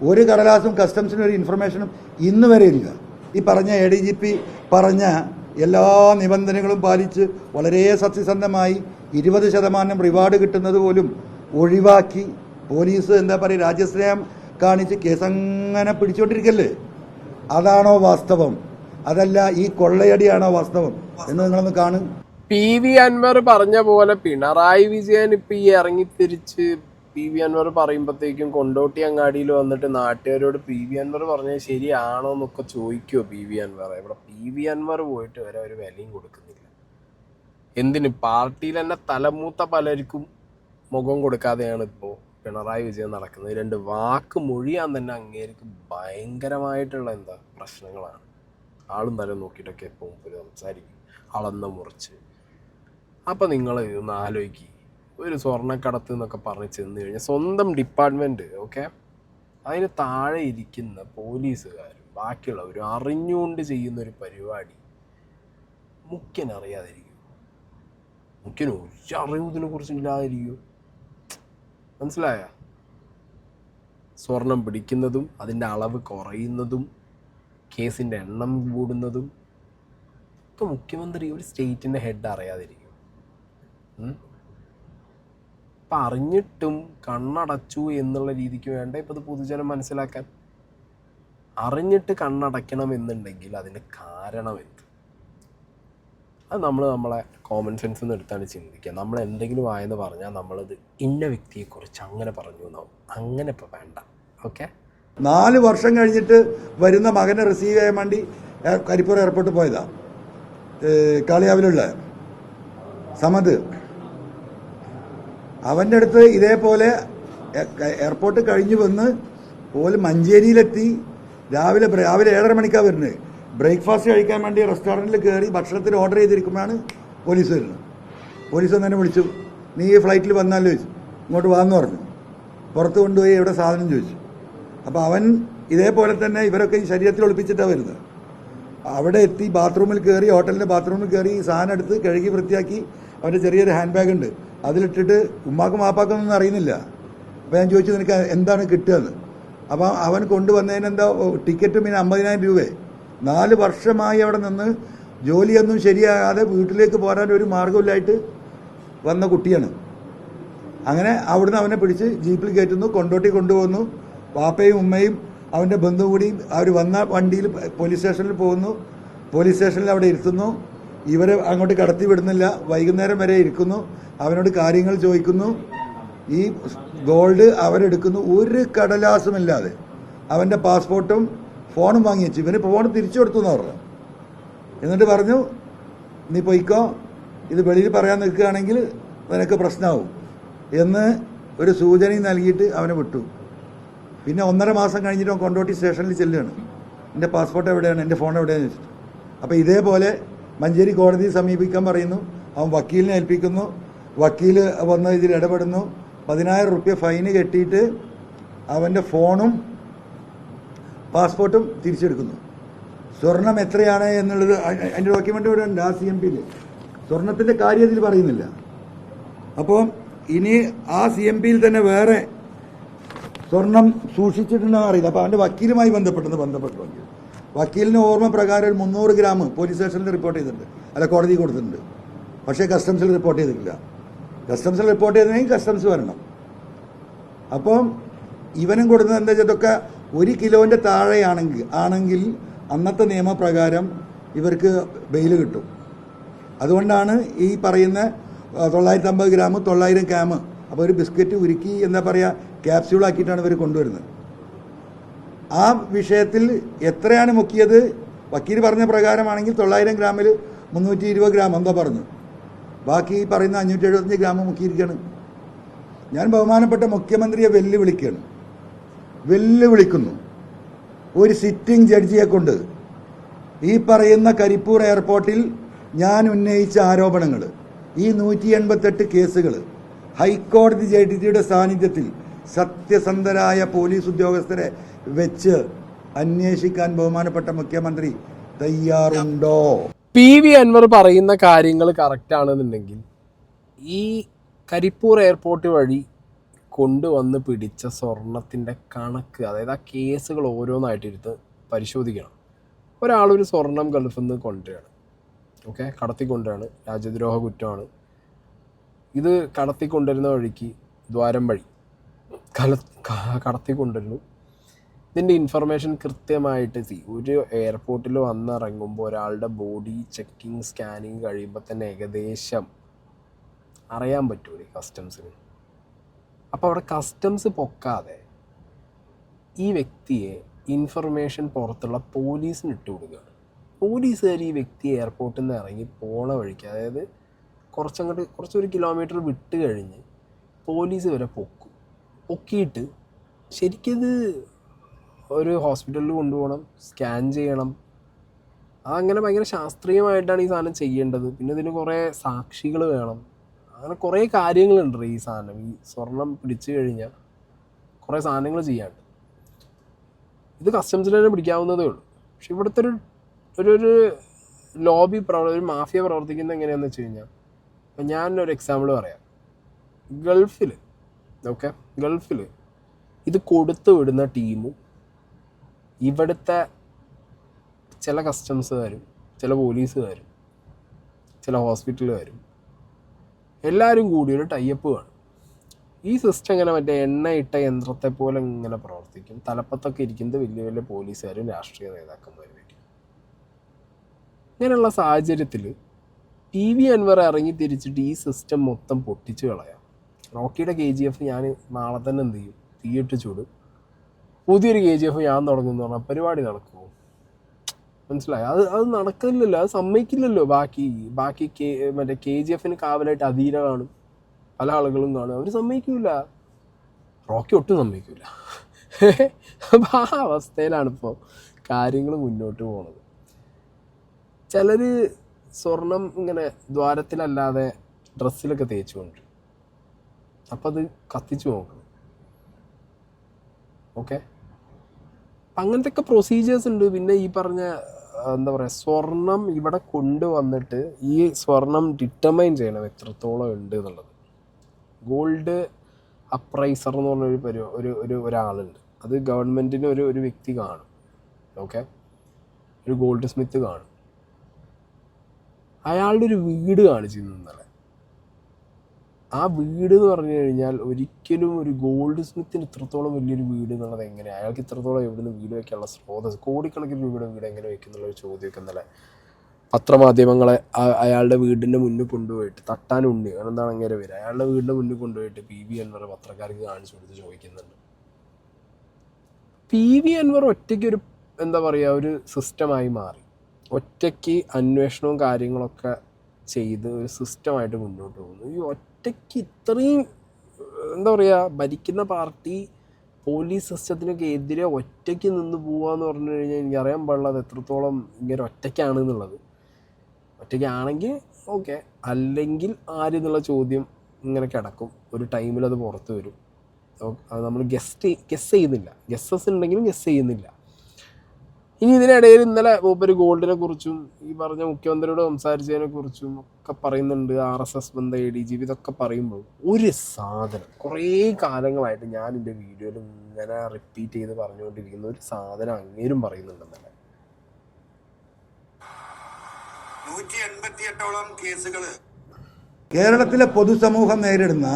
ഒരു കടലാസും കസ്റ്റംസിന് ഒരു ഇൻഫർമേഷനും ഇന്ന് വരെ ഇല്ല. ഈ പറഞ്ഞ ADGP പറഞ്ഞ എല്ലാ നിബന്ധനകളും പാലിച്ച് വളരെ സത്യസന്ധമായി 20% റിവാർഡ് കിട്ടുന്നത് പോലും ഒഴിവാക്കി പോലീസ് എന്താ പറയുക, രാജ്യസ്നേഹം കാണിച്ച് കേസങ്ങനെ പിടിച്ചുകൊണ്ടിരിക്കല്ലേ? അതാണോ വാസ്തവം? അതല്ല ഈ കൊള്ളയടിയാണോ വാസ്തവം എന്ന് നിങ്ങളൊന്ന് കാണും. PV അൻവർ പറഞ്ഞ പോലെ പിണറായി വിജയൻ ഇപ്പം ഈ ഇറങ്ങിത്തിരിച്ച് PV അൻവർ പറയുമ്പോഴത്തേക്കും കൊണ്ടോട്ടി അങ്ങാടിയിൽ വന്നിട്ട് നാട്ടുകാരോട് PV അൻവർ പറഞ്ഞത് ശരിയാണോ എന്നൊക്കെ ചോദിക്കുമോ? PV അൻവർ ഇവിടെ PV അൻവർ പോയിട്ട് വരെ ഒരു വിലയും കൊടുക്കുന്നില്ല. എന്തിന്? പാർട്ടിയിൽ തന്നെ തലമൂത്ത പലർക്കും മുഖം കൊടുക്കാതെയാണ് ഇപ്പോൾ പിണറായി വിജയൻ നടക്കുന്നത്. 2 വാക്ക് മൊഴിയാൻ തന്നെ അങ്ങേർക്ക് ഭയങ്കരമായിട്ടുള്ള പ്രശ്നങ്ങളാണ്. ആളും തല നോക്കിയിട്ടൊക്കെ എപ്പോൾ സംസാരിക്കും, അളന്ന മുറിച്ച്. അപ്പം നിങ്ങൾ ഒന്ന് ആലോചിക്കുക, ഒരു സ്വർണ്ണക്കടത്ത് എന്നൊക്കെ പറഞ്ഞ് ചെന്ന് കഴിഞ്ഞാൽ സ്വന്തം ഡിപ്പാർട്ട്മെൻറ്റ്, ഓക്കെ, അതിന് താഴെ ഇരിക്കുന്ന പോലീസുകാരും ബാക്കിയുള്ളവരും അറിഞ്ഞുകൊണ്ട് ചെയ്യുന്നൊരു പരിപാടി മുഖ്യനറിയാതിരിക്കും. മുഖ്യന് ഒരു അറിവ് ഇതിനെ കുറിച്ച് ഇല്ലാതിരിക്കും. മനസ്സിലായ? സ്വർണം പിടിക്കുന്നതും അതിൻ്റെ അളവ് കുറയുന്നതും കേസിൻ്റെ എണ്ണം കൂടുന്നതും ഒക്കെ മുഖ്യമന്ത്രി, ഒരു സ്റ്റേറ്റിൻ്റെ ഹെഡ് അറിയാതിരിക്കും. അപ്പം അറിഞ്ഞിട്ടും കണ്ണടച്ചു എന്നുള്ള രീതിക്ക് വേണ്ട ഇപ്പം ഇത് പൊതുജനം മനസ്സിലാക്കാൻ. അറിഞ്ഞിട്ട് കണ്ണടയ്ക്കണം എന്നുണ്ടെങ്കിൽ അതിൻ്റെ കാരണം എന്ത്? അത് നമ്മളെ കോമൺ സെൻസ് നിന്ന് എടുത്താണ് ചിന്തിക്കുക. നമ്മൾ എന്തെങ്കിലും ആയെന്ന് പറഞ്ഞാൽ നമ്മളത് ഇന്ന വ്യക്തിയെക്കുറിച്ച് അങ്ങനെ പറഞ്ഞു എന്നാവും. അങ്ങനെ ഇപ്പം വേണ്ട. ഓക്കെ, 4 വർഷം കഴിഞ്ഞിട്ട് വരുന്ന മകനെ റിസീവ് ചെയ്യാൻ വേണ്ടി കരിപ്പൂർ എയർപോർട്ടിൽ പോയതാ. കാളിയാവിലുള്ള സമത് അവൻ്റെ അടുത്ത് ഇതേപോലെ എയർപോർട്ട് കഴിഞ്ഞ് വന്ന് ഓല് മഞ്ചേരിയിലെത്തി. രാവിലെ 7:30 മണിക്കാണ് വരുന്നത്. ബ്രേക്ക്ഫാസ്റ്റ് കഴിക്കാൻ വേണ്ടി റെസ്റ്റോറൻറ്റിൽ കയറി ഭക്ഷണത്തിന് ഓർഡർ ചെയ്തിരിക്കുമ്പോഴാണ് പോലീസ് വരുന്നത്. പോലീസ് തന്നെ വിളിച്ചു, നീ ഈ ഫ്ലൈറ്റിൽ വന്നാലോ ചോദിച്ചു. ഇങ്ങോട്ട് വാന്ന് പറഞ്ഞു. പുറത്ത് കൊണ്ടുപോയി എവിടെ സാധനം ചോദിച്ചു. അപ്പോൾ അവൻ ഇതേപോലെ തന്നെ ഇവരൊക്കെ ഈ ശരീരത്തിൽ ഒളിപ്പിച്ചിട്ടാണ് വരുന്നത്. അവിടെ എത്തി ബാത്റൂമിൽ കയറി, ഹോട്ടലിൻ്റെ ബാത്റൂമിൽ കയറി സാധനം എടുത്ത് കഴുകി വൃത്തിയാക്കി അവൻ്റെ ചെറിയൊരു ഹാൻഡ് ബാഗ് ഉണ്ട്, അതിലിട്ടിട്ട് ഉമ്മാക്കും വാപ്പാക്കൊന്നും അറിയുന്നില്ല. അപ്പോൾ ഞാൻ ചോദിച്ചു, നിനക്ക് എന്താണ് കിട്ടുകയെന്ന്. അപ്പോൾ അവൻ കൊണ്ടുവന്നതിന് എന്താ ടിക്കറ്റും പിന്നെ 50,000 രൂപയെ. 4 വർഷമായി അവിടെ നിന്ന് ജോലിയൊന്നും ശരിയാകാതെ വീട്ടിലേക്ക് പോരാൻ ഒരു മാർഗമില്ലായിട്ട് വന്ന കുട്ടിയാണ്. അങ്ങനെ അവിടുന്ന് അവനെ പിടിച്ച് ജീപ്പിൽ കയറ്റുന്നു, കൊണ്ടോട്ടി കൊണ്ടുപോകുന്നു. വാപ്പയും ഉമ്മയും അവൻ്റെ ബന്ധു കൂടിയും അവർ വന്ന വണ്ടിയിൽ പോലീസ് സ്റ്റേഷനിൽ പോകുന്നു. പോലീസ് സ്റ്റേഷനിൽ അവിടെ ഇരുത്തുന്നു. ഇവരെ അങ്ങോട്ട് കടത്തി വിടുന്നില്ല. വൈകുന്നേരം വരെ ഇരിക്കുന്നു. അവനോട് കാര്യങ്ങൾ ചോദിക്കുന്നു. ഈ ഗോൾഡ് അവരെടുക്കുന്നു. ഒരു കടലാസുമില്ലാതെ അവൻ്റെ പാസ്പോർട്ടും ഫോണും വാങ്ങി വെച്ചു. ഇവന് ഫോൺ തിരിച്ചു കൊടുത്തു എന്ന് പറഞ്ഞു. എന്നിട്ട് പറഞ്ഞു, നീ പൊയ്ക്കോ, ഇത് വെളിയിൽ പറയാൻ നിൽക്കുകയാണെങ്കിൽ നിനക്ക് പ്രശ്നമാവും എന്ന് ഒരു സൂചനയും നൽകിയിട്ട് അവനെ വിട്ടു. പിന്നെ 1.5 മാസം കഴിഞ്ഞിട്ട് അവൻ കൊണ്ടോട്ടി സ്റ്റേഷനിൽ ചെല്ലുകയാണ്. എൻ്റെ പാസ്പോർട്ട് എവിടെയാണ്, എൻ്റെ ഫോൺ എവിടെയാണെന്ന് ചോദിച്ചിട്ട്. അപ്പോൾ ഇതേപോലെ മഞ്ചേരി കോടതിയെ സമീപിക്കാൻ പറയുന്നു. അവൻ വക്കീലിനെ ഏൽപ്പിക്കുന്നു. വക്കീൽ വന്ന് ഇതിൽ ഇടപെടുന്നു. 10,000 രൂപ ഫൈന് കെട്ടിയിട്ട് അവൻ്റെ ഫോണും പാസ്പോർട്ടും തിരിച്ചെടുക്കുന്നു. സ്വർണം എത്രയാണ് എന്നുള്ളത് അതിൻ്റെ ഡോക്യുമെൻ്റ് ഇവിടെ ഉണ്ട്. ആ CMPയിൽ സ്വർണത്തിൻ്റെ കാര്യം ഇതിൽ പറയുന്നില്ല. അപ്പോൾ ഇനി ആ CMPയിൽ തന്നെ വേറെ സ്വർണം സൂക്ഷിച്ചിട്ടുണ്ടെന്ന് അറിയില്ല. അപ്പോൾ അവൻ്റെ വക്കീലുമായി ബന്ധപ്പെട്ടു വക്കീലിന് ഓർമ്മ പ്രകാരം 300 ഗ്രാം പോലീസ് സ്റ്റേഷനിൽ റിപ്പോർട്ട് ചെയ്തിട്ടുണ്ട്, അല്ല കോടതി കൊടുത്തിട്ടുണ്ട്. പക്ഷേ കസ്റ്റംസിൽ റിപ്പോർട്ട് ചെയ്തിട്ടില്ല. കസ്റ്റംസിൽ റിപ്പോർട്ട് ചെയ്തിട്ടുണ്ടെങ്കിൽ കസ്റ്റംസ് വരണം. അപ്പം ഇവനും കൊടുക്കുന്നത് എന്താ വെച്ചാൽ ഇതൊക്കെ 1 കിലോൻ്റെ താഴെയാണെങ്കിൽ അന്നത്തെ നിയമപ്രകാരം ഇവർക്ക് ബെയിൽ കിട്ടും. അതുകൊണ്ടാണ് ഈ പറയുന്ന 950 ഗ്രാം 900 ഗ്രാം. അപ്പോൾ ഒരു ബിസ്ക്കറ്റ് ഉരുക്കി എന്താ പറയുക ക്യാപ്സ്യൂളാക്കിയിട്ടാണ് ഇവർ കൊണ്ടുവരുന്നത്. ആ വിഷയത്തിൽ എത്രയാണ് മുക്കിയത് വക്കീൽ പറഞ്ഞ പ്രകാരമാണെങ്കിൽ 900 ഗ്രാമിൽ 320 ഗ്രാം എന്താ പറഞ്ഞു, ബാക്കി പറയുന്ന 575 ഗ്രാം മുക്കിയിരിക്കുകയാണ്. ഞാൻ ബഹുമാനപ്പെട്ട മുഖ്യമന്ത്രിയെ വെല്ലുവിളിക്കുന്നു. ഒരു സിറ്റിംഗ് ജഡ്ജിയെ കൊണ്ട് ഈ പറയുന്ന കരിപ്പൂർ എയർപോർട്ടിൽ ഞാൻ ഉന്നയിച്ച ആരോപണങ്ങൾ, ഈ 188 കേസുകൾ ഹൈക്കോടതി ജഡ്ജിയുടെ സാന്നിധ്യത്തിൽ സത്യസന്ധരായ പോലീസ് ഉദ്യോഗസ്ഥരെ വെച്ച് അന്വേഷിക്കാൻ ബഹുമാനപ്പെട്ട മുഖ്യമന്ത്രി തയ്യാറുണ്ടോ? PV അൻവർ പറയുന്ന കാര്യങ്ങൾ കറക്റ്റ് ആണെന്നുണ്ടെങ്കിൽ ഈ കരിപ്പൂർ എയർപോർട്ട് വഴി കൊണ്ടുവന്ന് പിടിച്ച സ്വർണത്തിൻ്റെ കണക്ക്, അതായത് ആ കേസുകൾ ഓരോന്നായിട്ടിരുത്ത് പരിശോധിക്കണം. ഒരാളൊരു സ്വർണം ഗൾഫിൽ നിന്ന് കൊണ്ടുവരികയാണ്, ഓക്കെ, കടത്തിക്കൊണ്ടുവരാണ്, രാജ്യദ്രോഹ കുറ്റമാണ്. ഇത് കടത്തിക്കൊണ്ടുവരുന്ന വഴിക്ക് ദ്വാരം വഴി കടത്തിക്കൊണ്ടുവരുന്നു. ഇതിൻ്റെ ഇൻഫർമേഷൻ കൃത്യമായിട്ട് ഒരു എയർപോർട്ടിൽ വന്നിറങ്ങുമ്പോൾ ഒരാളുടെ ബോഡി ചെക്കിങ് സ്കാനിങ് കഴിയുമ്പോൾ തന്നെ ഏകദേശം അറിയാൻ പറ്റൂലേ കസ്റ്റംസിന്. അപ്പോൾ അവിടെ കസ്റ്റംസ് പൊക്കാതെ ഈ വ്യക്തിയെ ഇൻഫർമേഷൻ പുറത്തുള്ള പോലീസിന് ഇട്ട് കൊടുക്കുകയാണ്. പോലീസുകാർ ഈ വ്യക്തി എയർപോർട്ടിൽ നിന്ന് ഇറങ്ങി പോണ വഴിക്ക്, അതായത് കുറച്ചൊരു കിലോമീറ്റർ വിട്ട് കഴിഞ്ഞ് പോലീസ് വരെ പൊക്കിയിട്ട് ശരിക്കത് ഒരു ഹോസ്പിറ്റലിൽ കൊണ്ടുപോകണം, സ്കാൻ ചെയ്യണം. അതങ്ങനെ ഭയങ്കര ശാസ്ത്രീയമായിട്ടാണ് ഈ സാധനം ചെയ്യേണ്ടത്. പിന്നെ ഇതിന് കുറേ സാക്ഷികൾ വേണം. അങ്ങനെ കുറേ കാര്യങ്ങളുണ്ട് ഈ സാധനം. ഈ സ്വർണം പിടിച്ചു കഴിഞ്ഞാൽ കുറേ സാധനങ്ങൾ ചെയ്യാണ്ട്. ഇത് കസ്റ്റംസിൽ തന്നെ പിടിക്കാവുന്നതേ ഉള്ളൂ. പക്ഷെ ഇവിടുത്തെ ഒരു ലോബി ഒരു മാഫിയ പ്രവർത്തിക്കുന്നത് എങ്ങനെയാണെന്ന് വെച്ച് കഴിഞ്ഞാൽ, ഞാനൊരു എക്സാമ്പിൾ പറയാം. ഗൾഫിൽ ഇത് കൊടുത്തു വിടുന്ന ടീമും ഇവിടുത്തെ ചില കസ്റ്റംസുകാരും ചില പോലീസുകാരും ചില ഹോസ്പിറ്റലുകാരും എല്ലാവരും കൂടി ഒരു ടൈപ്പ് കാണും. ഈ സിസ്റ്റം ഇങ്ങനെ മറ്റേ എണ്ണയിട്ട യന്ത്രത്തെ പോലെ ഇങ്ങനെ പ്രവർത്തിക്കും. തലപ്പത്തൊക്കെ ഇരിക്കുന്നത് വലിയ വലിയ പോലീസുകാരും രാഷ്ട്രീയ നേതാക്കന്മാരും ആയിരിക്കും. ഇങ്ങനെയുള്ള സാഹചര്യത്തിൽ PV അൻവർ ഇറങ്ങി തിരിച്ചിട്ട് ഈ സിസ്റ്റം മൊത്തം പൊട്ടിച്ച് കളയാം. റോക്കിയുടെ KGF ഞാൻ നാളെ തന്നെ എന്ത് ചെയ്യും, തീയിട്ട് ചൂടും. പുതിയൊരു KGF ഞാൻ തുടങ്ങുമെന്ന് പറഞ്ഞാൽ പരിപാടി നടക്കുമോ? മനസ്സിലായി? അത് നടക്കില്ലല്ലോ, അത് സമ്മതിക്കില്ലല്ലോ. ബാക്കി മറ്റേ KGF കാവലായിട്ട് അധീര കാണും, പല ആളുകളും കാണും, അവർ സമ്മതിക്കില്ല. റോക്കി ഒട്ടും സമ്മതിക്കില്ല. അപ്പം ആ അവസ്ഥയിലാണ് ഇപ്പോൾ കാര്യങ്ങൾ മുന്നോട്ട് പോകുന്നത്. ചിലർ സ്വർണം ഇങ്ങനെ ദ്വാരത്തിലല്ലാതെ ഡ്രസ്സിലൊക്കെ തേച്ച് കൊണ്ടുവരും. അപ്പം അത് കത്തിച്ച് നോക്കണം. ഓക്കെ, അങ്ങനത്തെ പ്രൊസീജിയേഴ്സ് ഉണ്ട്. പിന്നെ ഈ പറഞ്ഞ എന്താ പറയുക, സ്വർണം ഇവിടെ കൊണ്ടുവന്നിട്ട് ഈ സ്വർണം ഡിറ്റർമൈൻ ചെയ്യണം എത്രത്തോളം ഉണ്ട് എന്നുള്ളത്. ഗോൾഡ് അപ്രൈസർ എന്ന് പറഞ്ഞൊരു ഒരാളുണ്ട്. അത് ഗവൺമെൻറ്റിന് ഒരു വ്യക്തി കാണും. ഓക്കെ, ഒരു ഗോൾഡ് സ്മിത്ത് കാണും. അയാളുടെ ഒരു വീട് കാണിച്ചിരുന്നു ഇന്നലെ. ആ വീട് എന്ന് പറഞ്ഞു കഴിഞ്ഞാൽ ഒരിക്കലും ഒരു ഗോൾഡ് സ്മിത്തിന് ഇത്രത്തോളം വലിയൊരു വീട് എന്നുള്ളത് എങ്ങനെയാണ്, അയാൾക്ക് ഇത്രത്തോളം എവിടുന്ന് വീട് വയ്ക്കാനുള്ള സ്രോതസ്, കോടിക്കണക്കിന് രൂപയുടെ വീട് എങ്ങനെ വയ്ക്കുന്നുള്ളൊരു ചോദ്യമൊക്കെ ഇന്നലെ പത്രമാധ്യമങ്ങളെ അയാളുടെ വീടിൻ്റെ മുന്നിൽ കൊണ്ടുപോയിട്ട് തട്ടാനുണ്ട്. എന്താണ് അങ്ങനെ വരിക, അയാളുടെ വീടിൻ്റെ മുന്നിൽ കൊണ്ടുപോയിട്ട് പി വി അൻവർ പത്രക്കാർക്ക് കാണിച്ചു കൊടുത്ത് ചോദിക്കുന്നുണ്ട്. പി വി അൻവർ ഒറ്റയ്ക്ക് ഒരു എന്താ പറയുക ഒരു സിസ്റ്റമായി മാറി. ഒറ്റയ്ക്ക് അന്വേഷണവും കാര്യങ്ങളൊക്കെ ചെയ്ത് ഒരു സിസ്റ്റമായിട്ട് മുന്നോട്ട് പോകുന്നു. ഈ ഒറ്റയ്ക്ക് ഇത്രയും എന്താ പറയുക, ഭരിക്കുന്ന പാർട്ടി പോലീസ് സിസ്റ്റത്തിനൊക്കെ എതിരെ ഒറ്റയ്ക്ക് നിന്ന് പോവാന്ന് പറഞ്ഞു കഴിഞ്ഞാൽ എനിക്കറിയാൻ പാടില്ല അത് എത്രത്തോളം ഇങ്ങനെ ഒറ്റയ്ക്കാണ് എന്നുള്ളത്. ഒറ്റയ്ക്കാണെങ്കിൽ ഓക്കെ, അല്ലെങ്കിൽ ആരെന്നുള്ള ചോദ്യം ഇങ്ങനെ കിടക്കും. ഒരു ടൈമിൽ അത് പുറത്ത് വരും. അത് നമ്മൾ ഗസ് ചെയ്യുന്നില്ല. ഗസ്സസ് ഉണ്ടെങ്കിലും ഗസ് ചെയ്യുന്നില്ല. ഇനി ഇതിനിടയിൽ ഇന്നലെ മൂപ്പര് ഗോൾഡിനെ കുറിച്ചും ഈ പറഞ്ഞ മുഖ്യമന്ത്രിയോട് സംസാരിച്ചതിനെ കുറിച്ചും ഒക്കെ പറയുന്നുണ്ട്. RSS ബന്ധ ADGP ഇതൊക്കെ പറയുമ്പോൾ ഒരു സാധനം കുറേ കാലങ്ങളായിട്ട് ഞാൻ എൻ്റെ വീഡിയോയിൽ ഇങ്ങനെ റിപ്പീറ്റ് ചെയ്ത് പറഞ്ഞുകൊണ്ടിരിക്കുന്ന ഒരു സാധനം അങ്ങേരും പറയുന്നുണ്ടെന്നല്ലേ. 188ഓളം കേസുകൾ കേരളത്തിലെ പൊതുസമൂഹം നേരിടുന്ന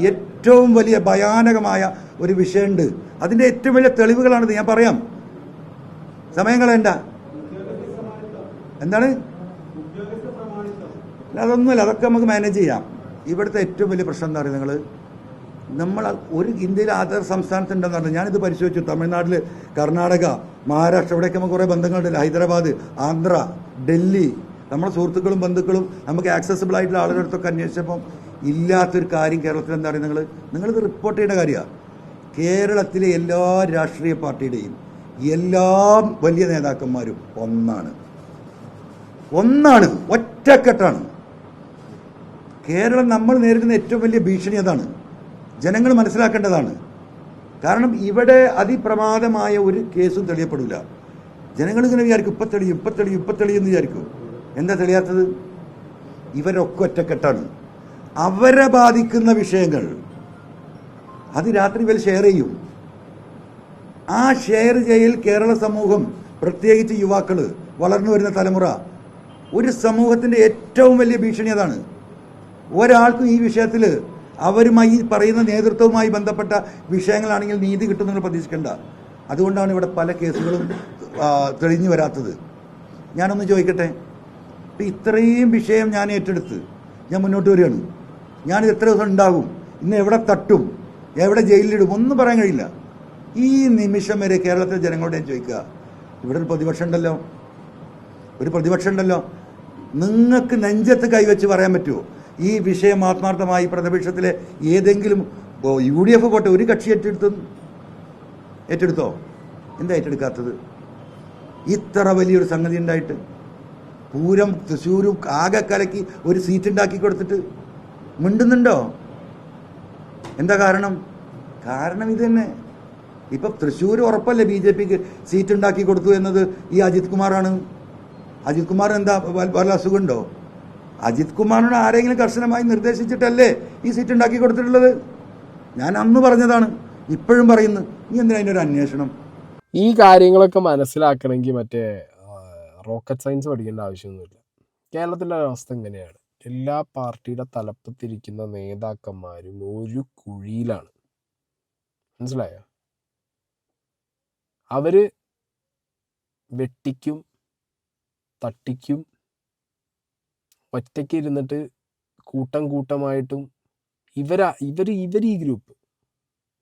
ഏറ്റവും വലിയ ഭയാനകമായ ഒരു വിഷയമുണ്ട്. അതിൻ്റെ ഏറ്റവും വലിയ തെളിവുകളാണിത്. ഞാൻ പറയാം, സമയം കളയണ്ട. എന്താണ്? അതൊന്നുമല്ല, അതൊക്കെ നമുക്ക് മാനേജ് ചെയ്യാം. ഇവിടുത്തെ ഏറ്റവും വലിയ പ്രശ്നം എന്താ പറയുക, നമ്മൾ ഒരു ഇന്ത്യയിലെ ആധാർ സംസ്ഥാനത്തുണ്ടെന്ന് പറഞ്ഞു. ഞാനിത് പരിശോധിച്ചു. തമിഴ്നാട്ടിൽ, കർണാടക, മഹാരാഷ്ട്ര, ഇവിടെയൊക്കെ നമുക്ക് കുറേ ബന്ധങ്ങളുണ്ട്. ഹൈദരാബാദ്, ആന്ധ്ര, ഡൽഹി, നമ്മുടെ സുഹൃത്തുക്കളും ബന്ധുക്കളും നമുക്ക് ആക്സസിബിൾ ആയിട്ടുള്ള ആളുകളുടെ അടുത്തൊക്കെ അന്വേഷിച്ചപ്പം ഇല്ലാത്തൊരു കാര്യം കേരളത്തിൽ എന്താ പറയുക, നിങ്ങളിത് റിപ്പോർട്ട് ചെയ്യേണ്ട കാര്യമാണ്. കേരളത്തിലെ എല്ലാ രാഷ്ട്രീയ പാർട്ടിയുടെയും എല്ലാ വലിയ നേതാക്കന്മാരും ഒന്നാണ്, ഒറ്റക്കെട്ടാണ്. കേരളം നമ്മൾ നേരിടുന്ന ഏറ്റവും വലിയ ഭീഷണി അതാണ്. ജനങ്ങൾ മനസ്സിലാക്കേണ്ടതാണ്. കാരണം ഇവിടെ അതിപ്രമാദമായ ഒരു കേസും തെളിയപ്പെടില്ല. ജനങ്ങൾ ഇങ്ങനെ വിചാരിക്കും ഇപ്പത്തെളിയെന്ന് വിചാരിക്കും. എന്താ തെളിയാത്തത്? ഇവരൊക്കെ ഒറ്റക്കെട്ടാണ്. അവരെ ബാധിക്കുന്ന വിഷയങ്ങൾ അത് രാത്രി ഇവർ ഷെയർ ചെയ്യും. ആ ഷെയർ ചെയ്യൽ കേരള സമൂഹം, പ്രത്യേകിച്ച് യുവാക്കൾ, വളർന്നു വരുന്ന തലമുറ, ഒരു സമൂഹത്തിൻ്റെ ഏറ്റവും വലിയ ഭീഷണി അതാണ്. ഒരാൾക്കും ഈ വിഷയത്തിൽ അവരുമായി പറയുന്ന നേതൃത്വവുമായി ബന്ധപ്പെട്ട വിഷയങ്ങളാണെങ്കിൽ നീതി കിട്ടുമെന്ന് പ്രതീക്ഷിക്കേണ്ട. അതുകൊണ്ടാണ് ഇവിടെ പല കേസുകളും തെളിഞ്ഞു വരാത്തത്. ഞാനൊന്ന് ചോദിക്കട്ടെ, ഇപ്പം ഇത്രയും വിഷയം ഞാൻ ഏറ്റെടുത്ത് ഞാൻ മുന്നോട്ട് വരികയാണ്. ഞാൻ എത്ര ദിവസം ഉണ്ടാകും, ഇന്ന് എവിടെ തട്ടും, എവിടെ ജയിലിലിടും, ഒന്നും പറയാൻ കഴിയില്ല. ഈ നിമിഷം വരെ കേരളത്തിലെ ജനങ്ങളോട് ഞാൻ ചോദിക്കുക, ഇവിടെ ഒരു പ്രതിപക്ഷം ഉണ്ടല്ലോ, നിങ്ങൾക്ക് നെഞ്ചത്ത് കൈവച്ച് പറയാൻ പറ്റുമോ ഈ വിഷയം ആത്മാർത്ഥമായി പ്രതിപക്ഷത്തിലെ ഏതെങ്കിലും UDF പോട്ടെ ഒരു കക്ഷി ഏറ്റെടുത്തോ? എന്താ ഏറ്റെടുക്കാത്തത്? ഇത്ര വലിയൊരു സംഗതി ഉണ്ടായിട്ട് പൂരം തൃശ്ശൂരും ആകെ കലക്കി ഒരു സീറ്റ് ഉണ്ടാക്കി കൊടുത്തിട്ട് മിണ്ടുന്നുണ്ടോ? എന്താ കാരണം ഇത് തന്നെ. ഇപ്പം തൃശ്ശൂർ ഉറപ്പല്ലേ BJPക്ക് സീറ്റ് ഉണ്ടാക്കി കൊടുത്തു എന്നത് ഈ അജിത് കുമാറാണ്. അജിത് കുമാർ എന്താ വല്ല അസുഖമുണ്ടോ? അജിത് കുമാറിനോട് ആരെങ്കിലും കർശനമായി നിർദ്ദേശിച്ചിട്ടല്ലേ ഈ സീറ്റ് ഉണ്ടാക്കി കൊടുത്തിട്ടുള്ളത്? ഞാൻ അന്ന് പറഞ്ഞതാണ്, ഇപ്പോഴും പറയുന്നു. നീ എന്തിനാ അതിനൊരു അന്വേഷണം? ഈ കാര്യങ്ങളൊക്കെ മനസ്സിലാക്കണമെങ്കിൽ മറ്റേ റോക്കറ്റ് സയൻസ് പഠിക്കേണ്ട ആവശ്യമൊന്നുമില്ല. കേരളത്തിൻ്റെ അവസ്ഥ ഇങ്ങനെയാണ്. എല്ലാ പാർട്ടിയുടെ തലപ്പത്തിരിക്കുന്ന നേതാക്കന്മാരും ഒരു കുഴിയിലാണ്. മനസ്സിലായോ? അവർ വെട്ടിക്കും തട്ടിക്കും ഒറ്റയ്ക്ക് ഇരുന്നിട്ട് കൂട്ടമായിട്ടും ഇവർ ഈ ഗ്രൂപ്പ്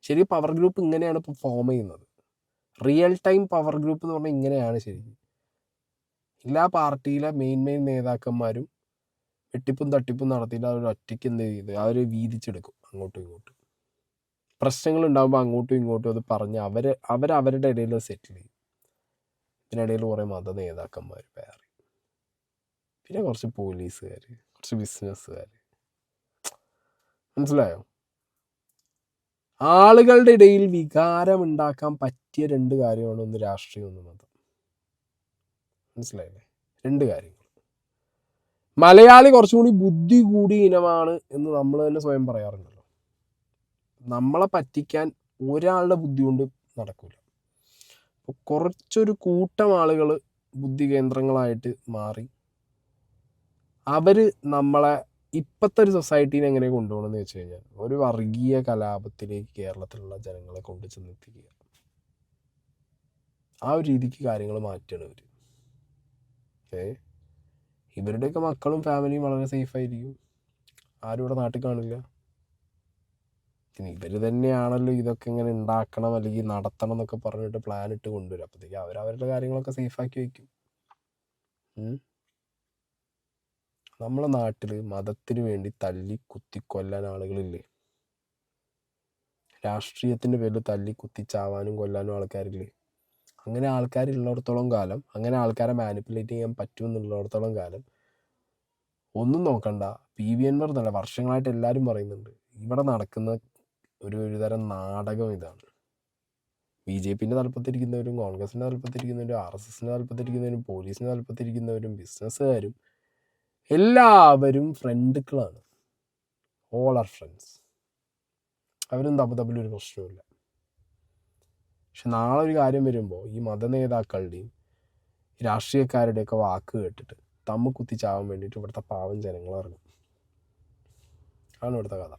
ശരി പവർ ഗ്രൂപ്പ് ഇങ്ങനെയാണ് ഇപ്പോൾ ഫോം ചെയ്യുന്നത്. റിയൽ ടൈം പവർ ഗ്രൂപ്പ് എന്ന് പറഞ്ഞാൽ ഇങ്ങനെയാണ് ശരിക്കും. എല്ലാ പാർട്ടിയിലെ മെയിൻ നേതാക്കന്മാരും വെട്ടിപ്പും തട്ടിപ്പും നടത്തിയിട്ട് അവർ ഒറ്റയ്ക്ക് എന്ത് ചെയ്ത് അവർ വീതിച്ചെടുക്കും അങ്ങോട്ടും ഇങ്ങോട്ടും. പ്രശ്നങ്ങൾ ഉണ്ടാകുമ്പോൾ അങ്ങോട്ടും ഇങ്ങോട്ടും അത് പറഞ്ഞ് അവരവരുടെ ഇടയിൽ സെറ്റിൽ ചെയ്യും. ഇതിനിടയിൽ കുറേ മത നേതാക്കന്മാർ വേറെ, പിന്നെ കുറച്ച് പോലീസുകാർ, കുറച്ച് ബിസിനസ്സുകാർ. മനസ്സിലായോ? ആളുകളുടെ ഇടയിൽ വികാരം ഉണ്ടാക്കാൻ പറ്റിയ 2 കാര്യമാണ്, ഒന്ന് രാഷ്ട്രീയം, ഒന്ന് മതം. മനസ്സിലായില്ലേ? 2 കാര്യങ്ങൾ. മലയാളി കുറച്ചും കൂടി ബുദ്ധി കൂടിയ ഇനമാണ് എന്ന് നമ്മൾ തന്നെ സ്വയം പറയാറുണ്ടല്ലോ. നമ്മളെ പറ്റിക്കാൻ ഒരാളുടെ ബുദ്ധി കൊണ്ട് നടക്കൂല. അപ്പോൾ കുറച്ചൊരു കൂട്ടം ആളുകൾ ബുദ്ധി കേന്ദ്രങ്ങളായിട്ട് മാറി അവർ നമ്മളെ ഇപ്പോഴത്തെ ഒരു സൊസൈറ്റീനെ എങ്ങനെ കൊണ്ടുപോകണമെന്ന് വെച്ച് കഴിഞ്ഞാൽ ഒരു വർഗീയ കലാപത്തിലേക്ക് കേരളത്തിലുള്ള ജനങ്ങളെ കൊണ്ട് ചെന്നെത്തിക്കുക. ആ ഒരു രീതിക്ക് കാര്യങ്ങൾ മാറ്റുകയാണ് ഇവർ. ഇവരുടെയൊക്കെ മക്കളും ഫാമിലിയും വളരെ സേഫായിരിക്കും, ആരും ഇവിടെ നാട്ടിൽ കാണില്ല. ഇവർ തന്നെയാണല്ലോ ഇതൊക്കെ ഇങ്ങനെ ഉണ്ടാക്കണം അല്ലെങ്കിൽ നടത്തണം എന്നൊക്കെ പറഞ്ഞിട്ട് പ്ലാൻ ഇട്ട് കൊണ്ടുവരും. അപ്പോഴത്തേക്ക് അവരവരുടെ കാര്യങ്ങളൊക്കെ സേഫാക്കി വയ്ക്കും. നമ്മളെ നാട്ടിൽ മതത്തിന് വേണ്ടി തല്ലി കുത്തി കൊല്ലാൻ ആളുകളില്ലേ? രാഷ്ട്രീയത്തിൻ്റെ പേരിൽ തല്ലി കുത്തി ചാവാനും കൊല്ലാനും ആൾക്കാരില്ലേ? അങ്ങനെ ആൾക്കാരുള്ളിടത്തോളം കാലം, അങ്ങനെ ആൾക്കാരെ മാനിപ്പുലേറ്റ് ചെയ്യാൻ പറ്റുമെന്നുള്ളിടത്തോളം കാലം ഒന്നും നോക്കണ്ട. PV അൻവർ എന്നല്ല, വർഷങ്ങളായിട്ട് എല്ലാവരും പറയുന്നുണ്ട്, ഇവിടെ നടക്കുന്ന ഒരു തരം നാടകം ഇതാണ്. BJPൻ്റെ തലപ്പത്തിരിക്കുന്നവരും കോൺഗ്രസിൻ്റെ തലപ്പത്തിരിക്കുന്നവരും RSSൻ്റെ തലപ്പത്തിരിക്കുന്നവരും പോലീസിൻ്റെ തലപ്പത്തിരിക്കുന്നവരും ബിസിനസ്സുകാരും എല്ലാവരും ഫ്രണ്ടുക്കളാണ്. All are friends. അവരും തമ്മിലൊരു പ്രശ്നവുമില്ല. പക്ഷെ നാളെ ഒരു കാര്യം വരുമ്പോൾ ഈ മതനേതാക്കളുടെയും രാഷ്ട്രീയക്കാരുടെയൊക്കെ വാക്ക് കേട്ടിട്ട് തമ്മ കുത്തി ചാവാൻ വേണ്ടിയിട്ട് ഇവിടുത്തെ പാവം ജനങ്ങൾ ഇറങ്ങും. ആണ് ഇവിടുത്തെ കഥ.